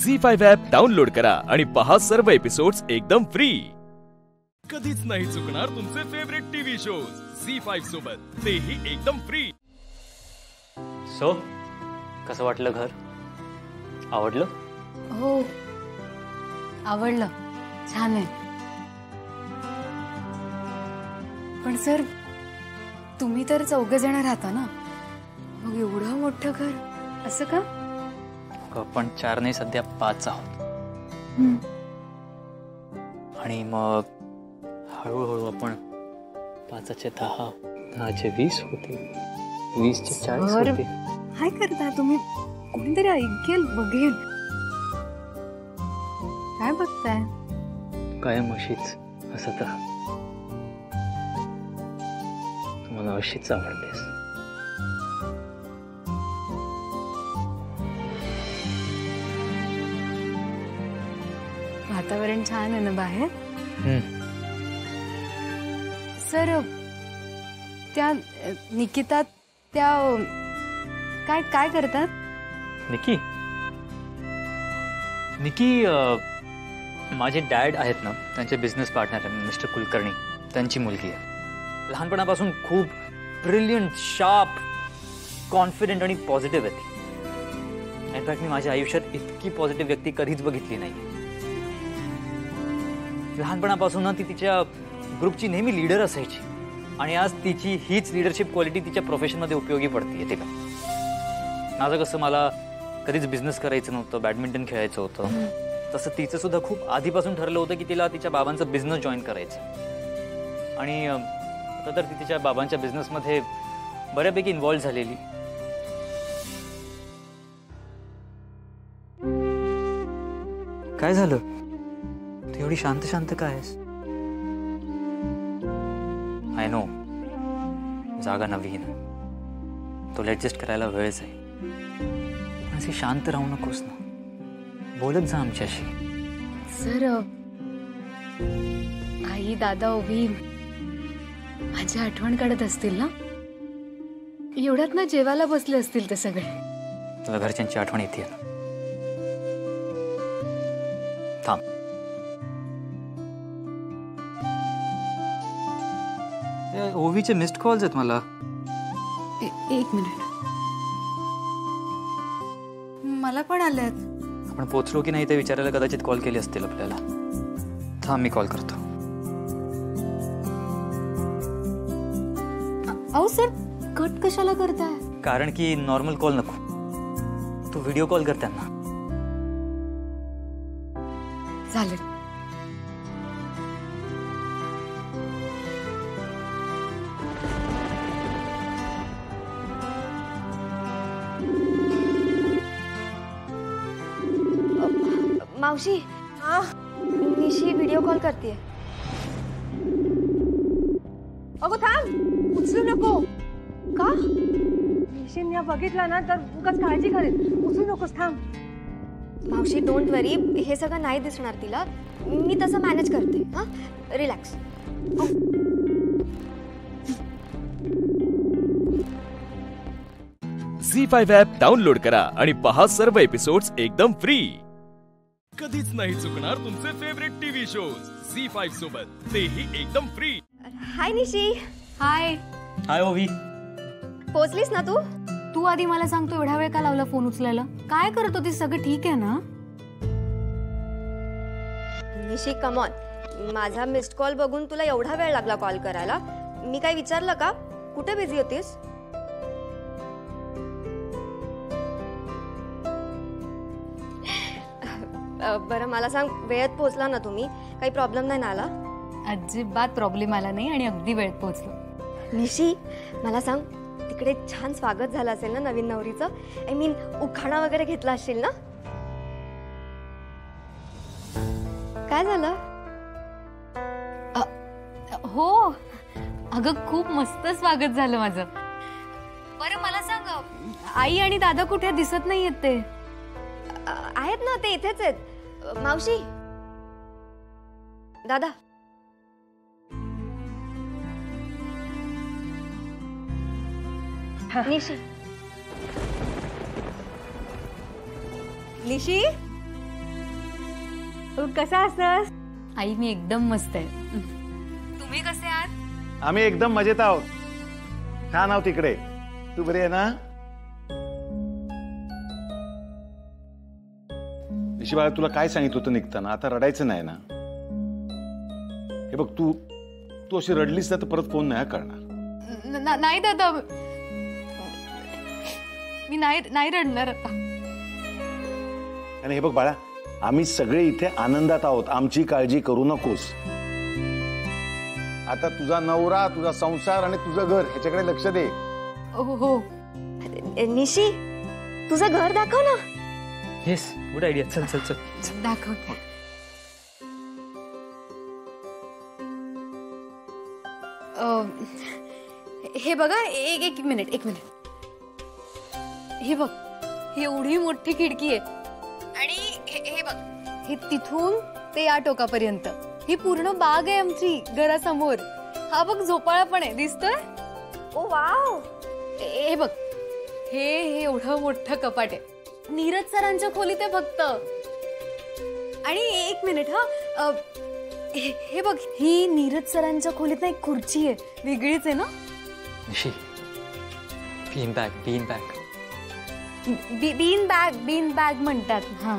झी5 ॲप डाउनलोड करा आणि पहा सर्व एपिसोड्स एकदम फ्री. कधीच नाही चुकणार तुमचे फेवरेट टीव्ही शोज झी5 सोबत, तेही एकदम फ्री. सो कसं वाटलं घर? आवडलं? हो आवडलं. छान आहे. पण सर तुम्ही तर 4 जण राहता ना, मग एवढं मोठं घर असं का? आपण 4 नाही सध्या 5 आहोत. आणि मग हळूहळू आपण 5चे 10, 10चे 20 होते, 20चे 40 होते. काय करता तुम्ही? कोणीतरी ऐकेल बघेल. काय बघताय? कायम अशीच हसत राहा. तुम्हाला अशीच आवडतेस. वातावरण छान आहे ना बाहेर. सर त्या निकिता त्या काय काय करतात? निकी निकी माझे डॅड आहेत ना, त्यांचे बिझनेस पार्टनर आहे मिस्टर कुलकर्णी, त्यांची मुलगी आहे. लहानपणापासून खूप ब्रिलियंट, शार्प, कॉन्फिडेंट आणि पॉझिटिव्ह आहे ती. इनफॅक्ट मी माझ्या आयुष्यात इतकी पॉझिटिव्ह व्यक्ती कधीच बघितली नाही. लहानपणापासून ती तिच्या ग्रुपची नेहमी लीडर असायची आणि आज तिची हीच लीडरशिप क्वालिटी तिच्या प्रोफेशनमध्ये उपयोगी पडते. येते का? माझं कसं मला कधीच बिझनेस करायचं नव्हतं, बॅडमिंटन खेळायचं होतं, तसं तिचं सुद्धा खूप आधीपासून ठरलं होतं की तिला तिच्या बाबांचा बिझनेस जॉईन करायचं. आणि आता तर ती तिच्या बाबांच्या बिझनेसमध्ये बऱ्यापैकी इन्व्हॉल्व्ह झालेली. काय झालं? तू एवढी शांत शांत काय आहेस? आय नो, जागा नवीन, तुला ऍडजस्ट करायला वेळच आहे. पण अशी शांत राहू नकोस ना, बोलत जा आमच्याशी. सर, आई दादा ओवी माझी आठवण काढत असतील ना? एवढ्यात ना जेवायला बसले असतील ते सगळे. तुला घरच्यांची आठवण येते ना? थांब. ओवीचे मिस्ड कॉल्स आहेत मला. एक मिनिट, मला पण आलेत. आपण पोचलो की नाही ते विचारायला कदाचित कॉल केले असतील आपल्याला. थांब, मी कॉल करतो. अहो सर, कट कशाला करताय? कारण की नॉर्मल कॉल नको, तू व्हिडिओ कॉल कर त्यांना. चालेल. मावशी, निशी व्हिडिओ कॉल करते. अगो थांब, उचलू नको. का? निशीन या बघितला ना तर उगाच काळजी करेल. उचलू नकोस, थांब. मावशी डोंट वरी, हे सगळं नाही दिसणार तिला. मी तसं मॅनेज करते. हा, रिलॅक्स. झी5 ॲप डाउनलोड करा आणि पहा सर्व एपिसोड्स एकदम फ्री. कधीच नाही चुकणार तुमचे फेवरेट टीव्ही शोज झी5 सोबत, तेही एकदम फ्री. हाय निशी. हाय. हाय ओवी. पोचलीस ना तू? तू आधी मला सांगतो, एवढा वेळ का लावला फोन उचलायला? काय करत होती? सगळं ठीक आहे ना? निशी कम ऑन, माझा मिस्ड कॉल बघून तुला एवढा वेळ लागला कॉल करायला? मी काय विचारलं का? कुठे बिझी होतीस? बरं मला सांग, वेळेत पोहोचला ना तुम्ही? काही प्रॉब्लेम नाही ना आला? अजिबात प्रॉब्लेम आला नाही आणि अगदी वेळेत पोहोचलो. निशी मला सांग, तिकडे छान स्वागत झालं असेल ना नवीन नवरीचं? आय मीन उखाणा वगैरे घेतला असेल ना? काय झालं? हो अगं, खूप मस्त स्वागत झालं माझं. बरं मला सांग, आई आणि दादा कुठे दिसत नाहीयेत? ते आहेत ना, ते इथेच आहेत. मावशी, दादा. निशी, निशी, तू कसा असतस? आई मी एकदम मस्त आहे. तुम्ही कसे आहात? आम्ही एकदम मजेत आहोत. छान आहोत तिकडे. तू बरी आहे ना? निशी बाळा, तुला काय सांगितलं होतं निघताना? आता रडायचं नाही ना? हे बघ, तू अशी रडलीस ना तर परत फोन नाही करणार. नाही दादा, मी नाही रडणार आता. आणि हे बघ बाळा, आम्ही सगळे इथे आनंदात आहोत. आमची काळजी करू नकोस. आता तुझा नवरा, तुझा संसार आणि तुझं घर ह्याच्याकडे लक्ष दे. हो. निशी, तुझं घर दाखव ना. Yes, good idea. चल चल चल दाखवते. हे बघा, एक मिनिट. हे बघ, एवढी मोठी खिडकी आहे आणि हे बघ, हे तिथून ते या टोकापर्यंत ही पूर्ण बाग आहे आमची घरासमोर. हा बघ, झोपाळा पण आहे, दिसतोय? ओ वाव. हे बघ, हे एवढं मोठं कपाट आहे. नीरज सरांच्या खोलीत आहे फक्त. आणि एक मिनिट, हा हे बघ, ही नीरज सरांच्या खोलीत ना एक खुर्ची आहे, वेगळीच आहे ना? निशी, बीन बॅग म्हणतात. हा,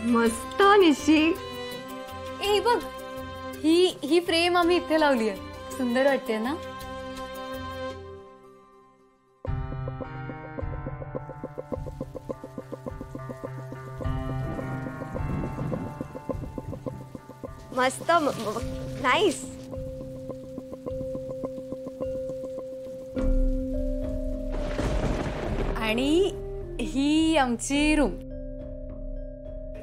मस्त निशी. हे बघ, ही फ्रेम आम्ही इथे लावली आहे. सुंदर वाटते ना? मस्त नाईस. आणि ही आमची रूम.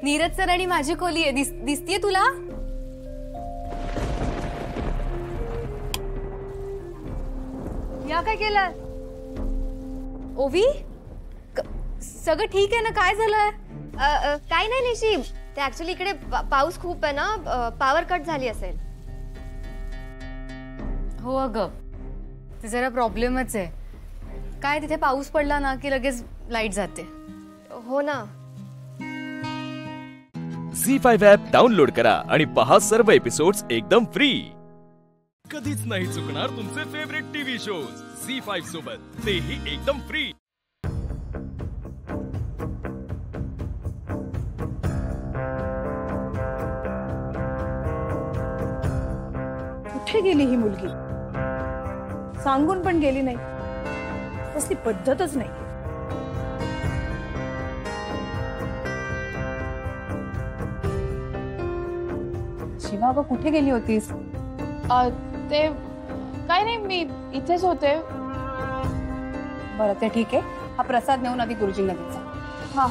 नीरज सर आणि माझी खोली आहे. दिसतीये तुला? या काय केलं ओवी? सगळं ठीक आहे ना? काय झालंय? काय नाही निशी, ते ऍक्च्युली इकडे पाऊस खूप आहे ना, पॉवर कट झाली असेल. हो अगं, ते जरा प्रॉब्लेमच आहे. काय तिथे पाऊस पडला ना की लगेच लाईट जाते. हो ना. झी5 ॲप डाउनलोड करा आणि पहा सर्व एपिसोड्स एकदम फ्री. कधीच नाही चुकणार तुमचे फेवरेट टीव्ही शोज झी5 सोबत, तेही एकदम फ्री. कुठे गेली ही मुलगी? सांगून पण गेली नाही. कसली पद्धतच नाही. शिवा, अगं कुठे गेली होतीस? ते काय नाही, मी इथेच होते. बरं, ते ठीक आहे. हा प्रसाद नेऊन आधी गुरुजींना द्यायचा. हा.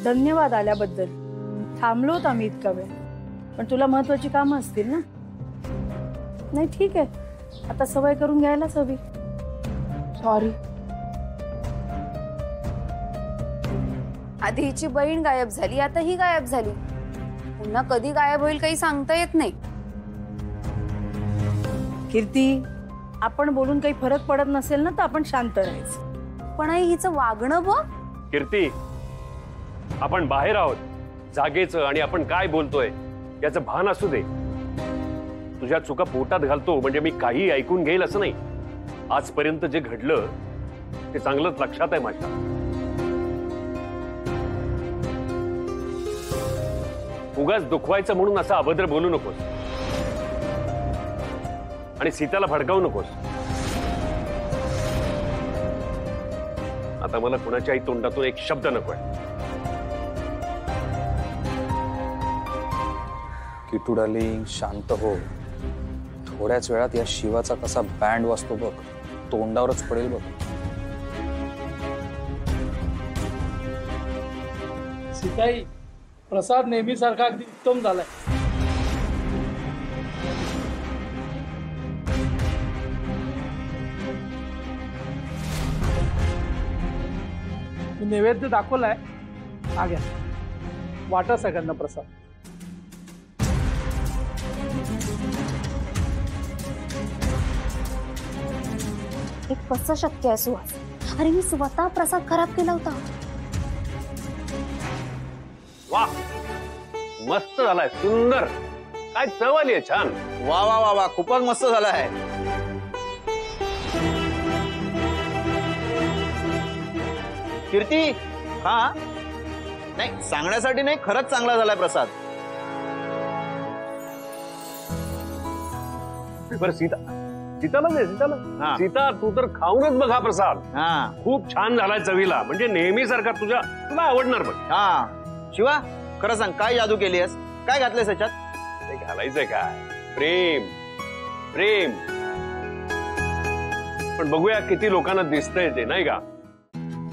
धन्यवाद आल्याबद्दल. थांबलोत आम्ही इतका वेळ, पण तुला महत्वाची कामं असतील ना? नाही ठीक आहे, आता सवय करून घ्यायलाच हवी. सॉरी. आधी हिची बहीण गायब झाली, आता ही गायब झाली. पुन्हा कधी गायब होईल काही सांगता येत नाही. कीर्ती, आपण बोलून काही फरक पडत नसेल ना तर आपण शांत राहायचं. पण आई, हिचं वागणं बघ. कीर्ती, आपण बाहेर आहोत, जागेचं, आणि आपण काय बोलतोय याचं भान असू दे. तुझ्या चुका पोटात घालतो म्हणजे मी काही ऐकून घेईल असं नाही. आजपर्यंत जे घडलं ते चांगलंच लक्षात आहे माझ्या. उगाच दुखवायचं म्हणून असं अभद्र बोलू नकोस आणि सीताला भडकावू नकोस. आता मला कुणाच्याही तोंडातून एक शब्द नकोय. किटू डार्लिंग, शांत हो. थोड्याच वेळात या शिवाचा कसा बँड वाजतो बघ, तोंडावरच पडेल बघ. सीताई, प्रसाद नेहमीसारखा अगदी उत्तम झालाय. मी नैवेद्य दाखवलाय. हा घ्या, वाटा सगळ्यांना प्रसाद. हे कसं शक्य आहे सुहास? अरे मी स्वतः प्रसाद खराब केला होता. वा, मस्त झालाय, सुंदर. काय चव आली आहे, छान. वा वा वा वा, खूपच मस्त झाला आहे. कीर्ती, हा नाही सांगण्यासाठी नाही, खरंच चांगला झालाय प्रसाद. बरं सीता, सीताला दे, सीताला. सीता, तू तर खाऊनच बघ हा प्रसाद. खूप छान झालाय चवीला, म्हणजे नेहमीसारखा. तुला आवडणार बघ. हा शिवा, खरं सांग, काय जादू केली आहेस? काय घातलंयस त्याच्यात? ते घालायचंय काय? प्रेम, प्रेम. पण बघूया किती लोकांना दिसतंय ते, नाही का?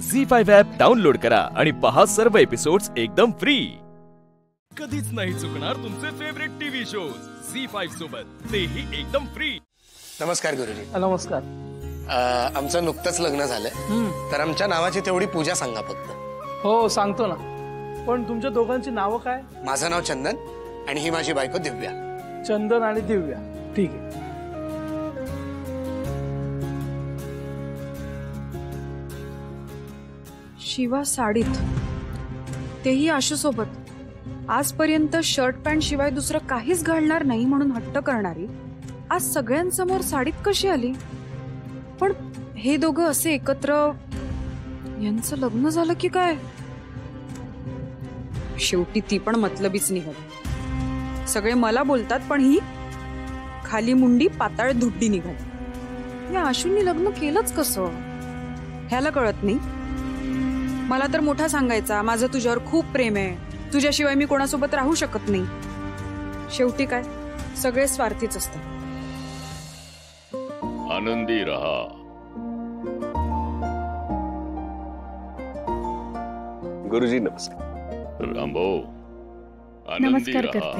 झी5 ॲप डाउनलोड करा आणि पहा सर्व एपिसोड्स एकदम फ्री. कधीच नाही चुकणार तुमचे फेवरेट टीव्ही शोज झी5 सोबत, तेही एकदम फ्री. नमस्कार गुरुजी. नमस्कार. आमचं नुकतंच लग्न झालंय, तर आमच्या नावाची तेवढी पूजा सांगा फक्त. हो सांगतो ना, पण तुमच्या दोघांची नावं काय? माझं नाव चंदन आणि ही माझी बायको दिव्या. चंदन आणि दिव्या, ठीक आहे. शिवा साडीत, तेही आशूसोबत. आजपर्यंत शर्ट पॅन्ट शिवाय दुसरं काहीच घालणार नाही म्हणून हट्ट करणारी आज सगळ्यांसमोर साडीत कशी आली? पण हे दोघं असे एकत्र, यांचं लग्न झालं की काय? शेवटी ती पण मतलबीच निघाली. सगळे मला बोलतात पण ही खाली मुंडी पाताळ धुड्डी निघाली. या आशूंनी लग्न केलंच कसं ह्याला कळत नाही. मला तर मोठा सांगायचा माझं तुझ्यावर खूप प्रेम आहे, तुझ्याशिवाय मी कोणासोबत राहू शकत नाही. शेवटी काय सगळे स्वार्थीच असतात. आनंदी रहा. गुरुजी नमस्कार. रामभाऊ आनंदी नमस्कार रहा,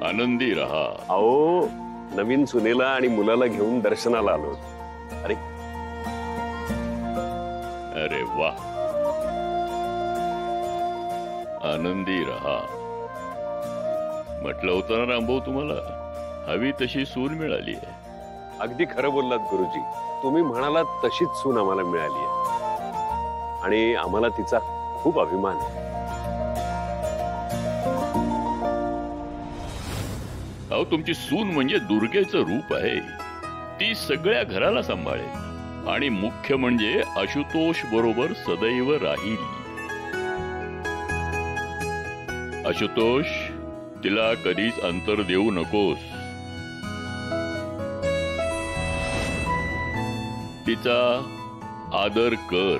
आनंदी रहा. अहो नवीन सुनेला आणि मुलाला घेऊन दर्शनाला आलो. अरे अरे वा, आनंदी रहा. म्हटलं होतं ना रामभाऊ तुम्हाला, हवी तशी सून मिळाली आहे. अगदी खरं बोललात गुरुजी. तुम्ही म्हणालात तशीच सून आम्हाला मिळाली आहे आणि आम्हाला तिचा खूप अभिमान आहे. अहो तुमची सून म्हणजे दुर्गेचं रूप आहे. ती सगळ्या घराला सांभाळेल आणि मुख्य म्हणजे आशुतोष बरोबर सदैव राहील. आशुतोष, तिला कधीच अंतर देऊ नकोस. तिचा आदर कर,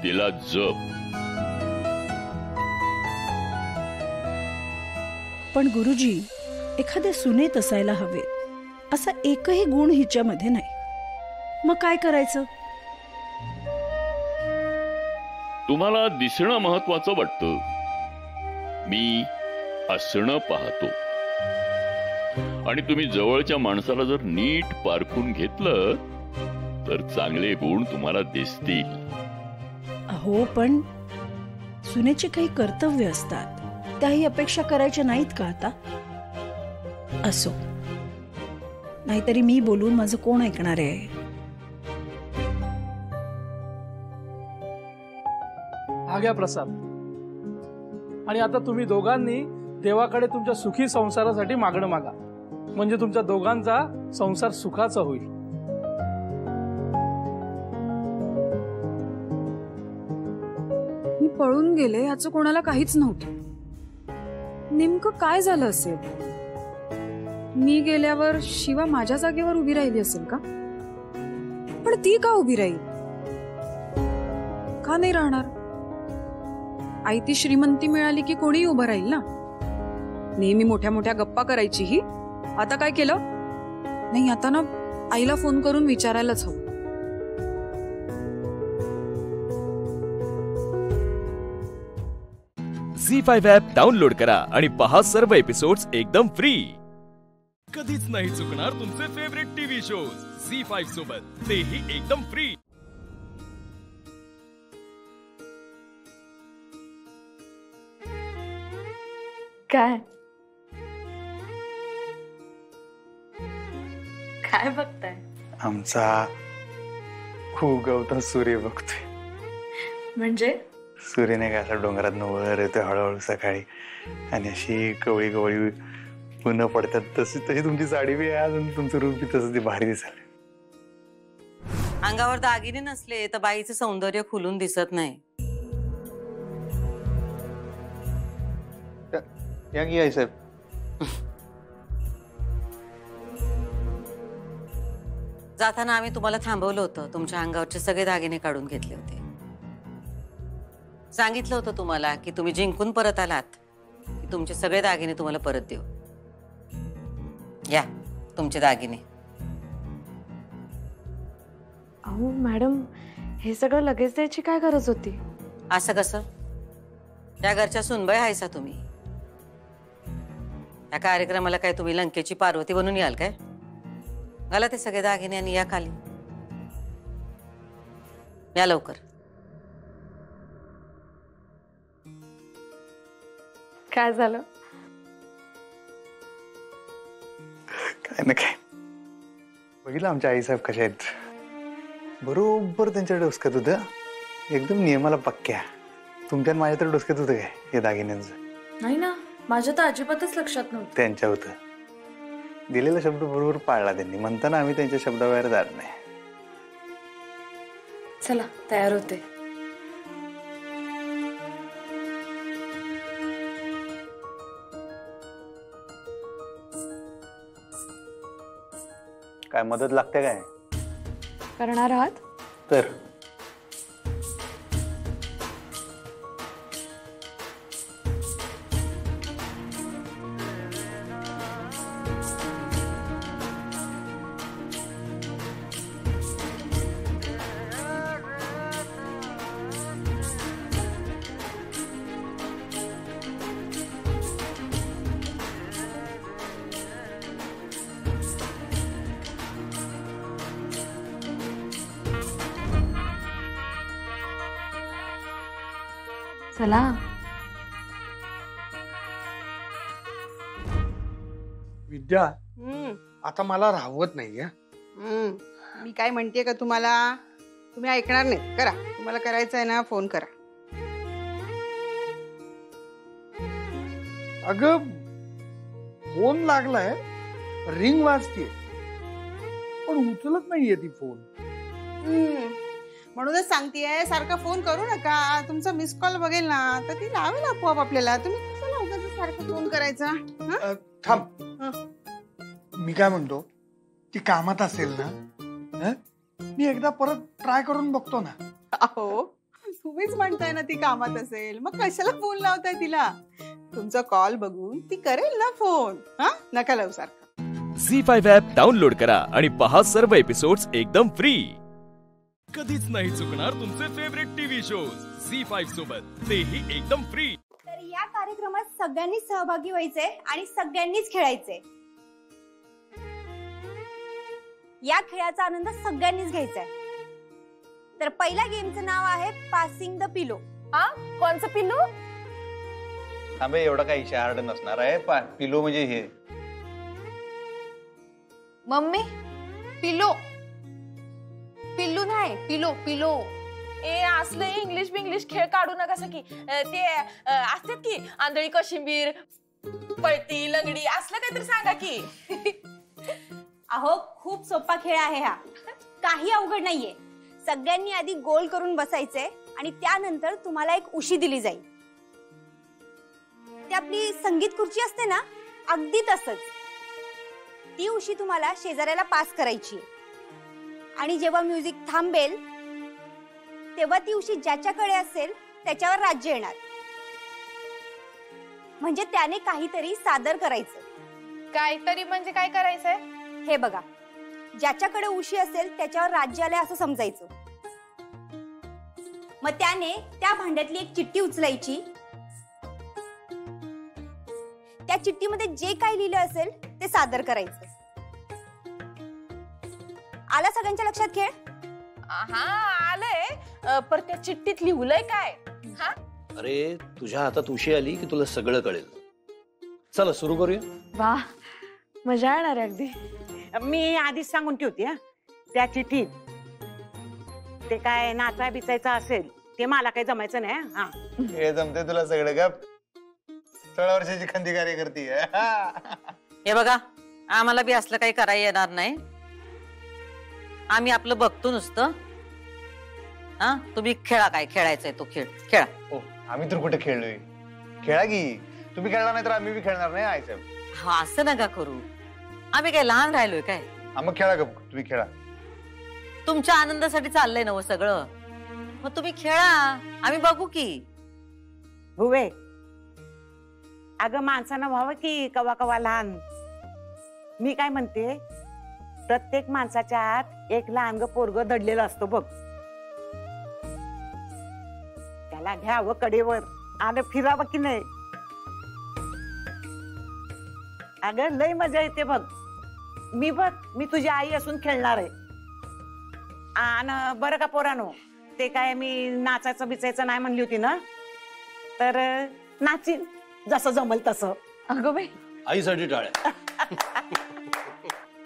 तिला जप. पण गुरुजी, एखादे सुनेत असायला हवे असा एकही गुण हिच्यामध्ये नाही. मग काय करायचं? तुम्हाला दिसणं महत्वाचं वाटतं, मी असणं पाहतो. आणि तुम्ही जवळच्या माणसाला जर नीट पारखून घेतलं तर चांगले गुण तुम्हाला दिसतील. अहो पण सुनेची काही कर्तव्य असतात, त्याही अपेक्षा करायच्या नाहीत का आता? असो, नाहीतरी मी बोलून माझं कोण ऐकणार आहे? हा घ्या प्रसाद. आणि आता तुम्ही दोघांनी देवाकडे तुमच्या सुखी संसारासाठी मागणं मागा, म्हणजे तुमच्या दोघांचा संसार सुखाचा होईल. मी पळून गेले याचं कोणाला काहीच नव्हतं. नेमकं काय झालं असेल? मी गेल्यावर शिवा माझ्या जागेवर उभी राहिली असेल का? पण ती का उभी राहील? का नाही राहणार? आई ती श्रीमंती मिळाली की कोणी उभं राहील ना. नेहमी मोठ्या मोठ्या गप्पा करायची ही, आता काय केलं? नाही, आता ना आईला फोन करून विचारायलाच हवं. झी5 ॲप डाउनलोड करा आणि पहा सर्व एपिसोड्स एकदम फ्री. कधीच नाही चुकणार तुमचे फेवरेट टीव्ही शोज झी5 सोबत, तेही एकदम फ्री. काय काय बघताय? आमचा उगवता सूर्य बघतोय. म्हणजे सूर्य नाही का असा डोंगरात वर येतोय हळूहळू सकाळी, आणि अशी कवळी कवळी पुन्हा पडतात. तशी तशी तुमची साडी बी आहे आणि तुमचं रूप बी तसं ते भारी दिसलं. अंगावर दागिने नसले तर बाईचं सौंदर्य खुलून दिसत नाही. या की आई साहेब. जाताना आम्ही तुम्हाला थांबवलं होतं, तुमच्या अंगावरचे सगळे दागिने काढून घेतले होते. सांगितलं होतं तुम्हाला की तुम्ही जिंकून परत आलात की तुमचे सगळे दागिने तुम्हाला परत देऊ. या तुमचे दागिने. अहो मॅडम, हे सगळं लगेच द्यायची काय गरज होती? असं कसं? त्या घरच्या सुनबाई आहेसा तुम्ही. या कार्यक्रमाला काय तुम्ही लंकेची पार्वती बनून याल काय? घाला ते सगळे दागिने आणि या खाली. या लवकर. काय झालं? काय ना काय. बघितलं आमच्या आई साहेब कशा आहेत, बरोबर त्यांच्या डोसक्यात होतं, एकदम नियमाला पक्क्या. तुमच्या माझ्या तर डोसक्यात होतं काय हे दागिन्यांचं? नाही ना, माझ्या तर अजिबातच लक्षात नव्हतं. त्यांच्या होतं. दिलेला शब्द बरोबर पाळला त्यांनी. म्हणताना आम्ही त्यांच्या शब्दाबाहेर जात नाही. चला तयार होते. काय मदत लागते काय? करणार आहात? तर चला. विद्या, आता मला राहवत नाहीये. मी काय म्हणते का तुम्हाला, तुम्ही ऐकणार नाही. करा, तुम्हाला करायचं आहे ना, फोन करा. अगं फोन लागलाय, रिंग वाजतीये, पण उचलत नाहीये ती फोन. म्हणूनच सांगतेय, सारखा फोन करू नका. तुमचा मिस कॉल बघेल ना तर ती लावेल आपोआप आपल्याला. तुम्ही कशाला उगाच सारखं फोन करायचा? थांब, मी काय म्हणतो, ती कामात असेल ना, मी एकदा परत ट्राय करून बघतो ना. अहो, तुम्हीच म्हणताय ना ती कामात असेल, मग कशाला फोन लावताय तिला? तुमचा कॉल बघून ती करेल ना फोन. नका लावू सारखं. झी5 ॲप डाउनलोड करा आणि पहा सर्व एपिसोड्स एकदम फ्री. कधीच नाही चुकणार तुमचे फेवरेट टीव्ही शोज झी5 सोबत, तेही एकदम फ्री. तर या कार्यक्रमात सगळ्यांनीच सहभागी व्हायचे आणि सगळ्यांनीच खेळायचे. या खेळाचा आनंद सगळ्यांनीच घ्यायचा आहे. तर पहिल्या गेमचं नाव आहे पासिंग द पिलो. कोणचं पिलो? थांबे, एवढा काही हार्ड नसणार आहे. पिलो म्हणजे हे मम्मी, पिलो. पिल्लू नाही, पिलो पिलो. असले इंग्लिश बिंग्लिश खेळ काढू नका सकी. ते असतात की आंधळी कोशिंबीर, पळती लंगडी, असलं काहीतरी सांगा की. अहो, खूप सोपा खेळ आहे हा, काही अवघड नाहीये. सगळ्यांनी आधी गोल करून बसायचे आणि त्यानंतर तुम्हाला एक उशी दिली जाईल. ती आपली संगीत खुर्ची असते ना, अगदी तसंच. ती उशी तुम्हाला शेजाऱ्याला पास करायची आणि जेव्हा म्युझिक थांबेल तेव्हा ती उशी ज्याच्याकडे असेल त्याच्यावर राज्य येणार. म्हणजे त्याने काहीतरी सादर करायचं. काहीतरी म्हणजे काय करायचंय? हे बघा, ज्याच्याकडे उशी असेल त्याच्यावर राज्य आलंय असं समजायचं. मग त्याने त्या भांड्यातली एक चिठ्ठी उचलायची. त्या चिठ्ठीमध्ये जे काही लिहिलं असेल ते सादर करायचं. आला सगळ्यांच्या लक्षात खेळ? हा, आलंय. पर त्या चिठ्ठीत लिहुलंय काय? अरे, तुझ्या हातात उशी आली की तुला सगळं कळेल. चला सुरू करूया. वा, मजा येणार आहे अगदी. मी आधीच सांगून ठेवते, त्या चिठ्ठीत ते काय नाचा बिचायचं असेल ते मला काही जमायचं नाही. हे जमते तुला सगळं का? 16 वर्षाची खंदी कार्य करते. हे बघा, आम्हाला बी असलं काही करायला येणार नाही. आम्ही आपलं बघतो नुसतं. तुम्ही खेळा, काय खेळायचंय तो खेळ खेळा. आम्ही तर कुठे खेळलोय. खेळा की. तुम्ही खेळला नाही तर आम्ही बी खेळणार नाही. आई साहेब, हा, असं नका करू. आम्ही काय लहान राहिलोय काय? मग खेळा ग, तुम्ही खेळा. तुमच्या आनंदासाठी चाललंय ना सगळं. मग तुम्ही खेळा, आम्ही बघू की. भुवे, अगं माणसानं व्हावं की कवा कवा लहान. मी काय म्हणते, प्रत्येक माणसाच्या आत एक लहान पोरग दडलेलं असतो बघ. त्याला घ्यावं कडेवर आणि फिरावं की नाही. अगं लय मजा येते बघ. मी तुझी आई असून खेळणार आहे. आणि बरं का पोरानो, ते काय मी नाचायचं बिचायचं नाही म्हणली होती ना, तर नाचीन जसं जमल तसं. अगं बाई, आईसाठी टाळ्या.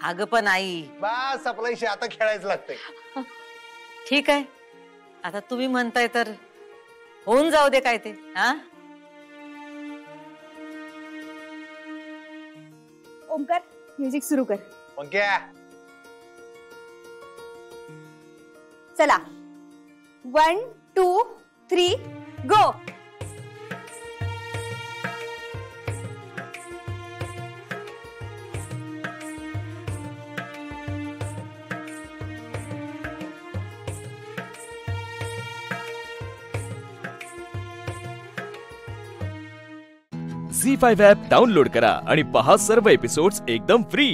अगं पण आई, बस सपलायशी, आता खेळायचं लागतंय. ठीक आहे, आता तुम्ही म्हणताय तर होऊन जाऊ दे काय ते. ओमकार, म्युझिक सुरू कर. पंक्या चला 1 2 3 गो. झी5 ॲप डाउनलोड करा आणि पहा सर्व एपिसोड्स एकदम फ्री.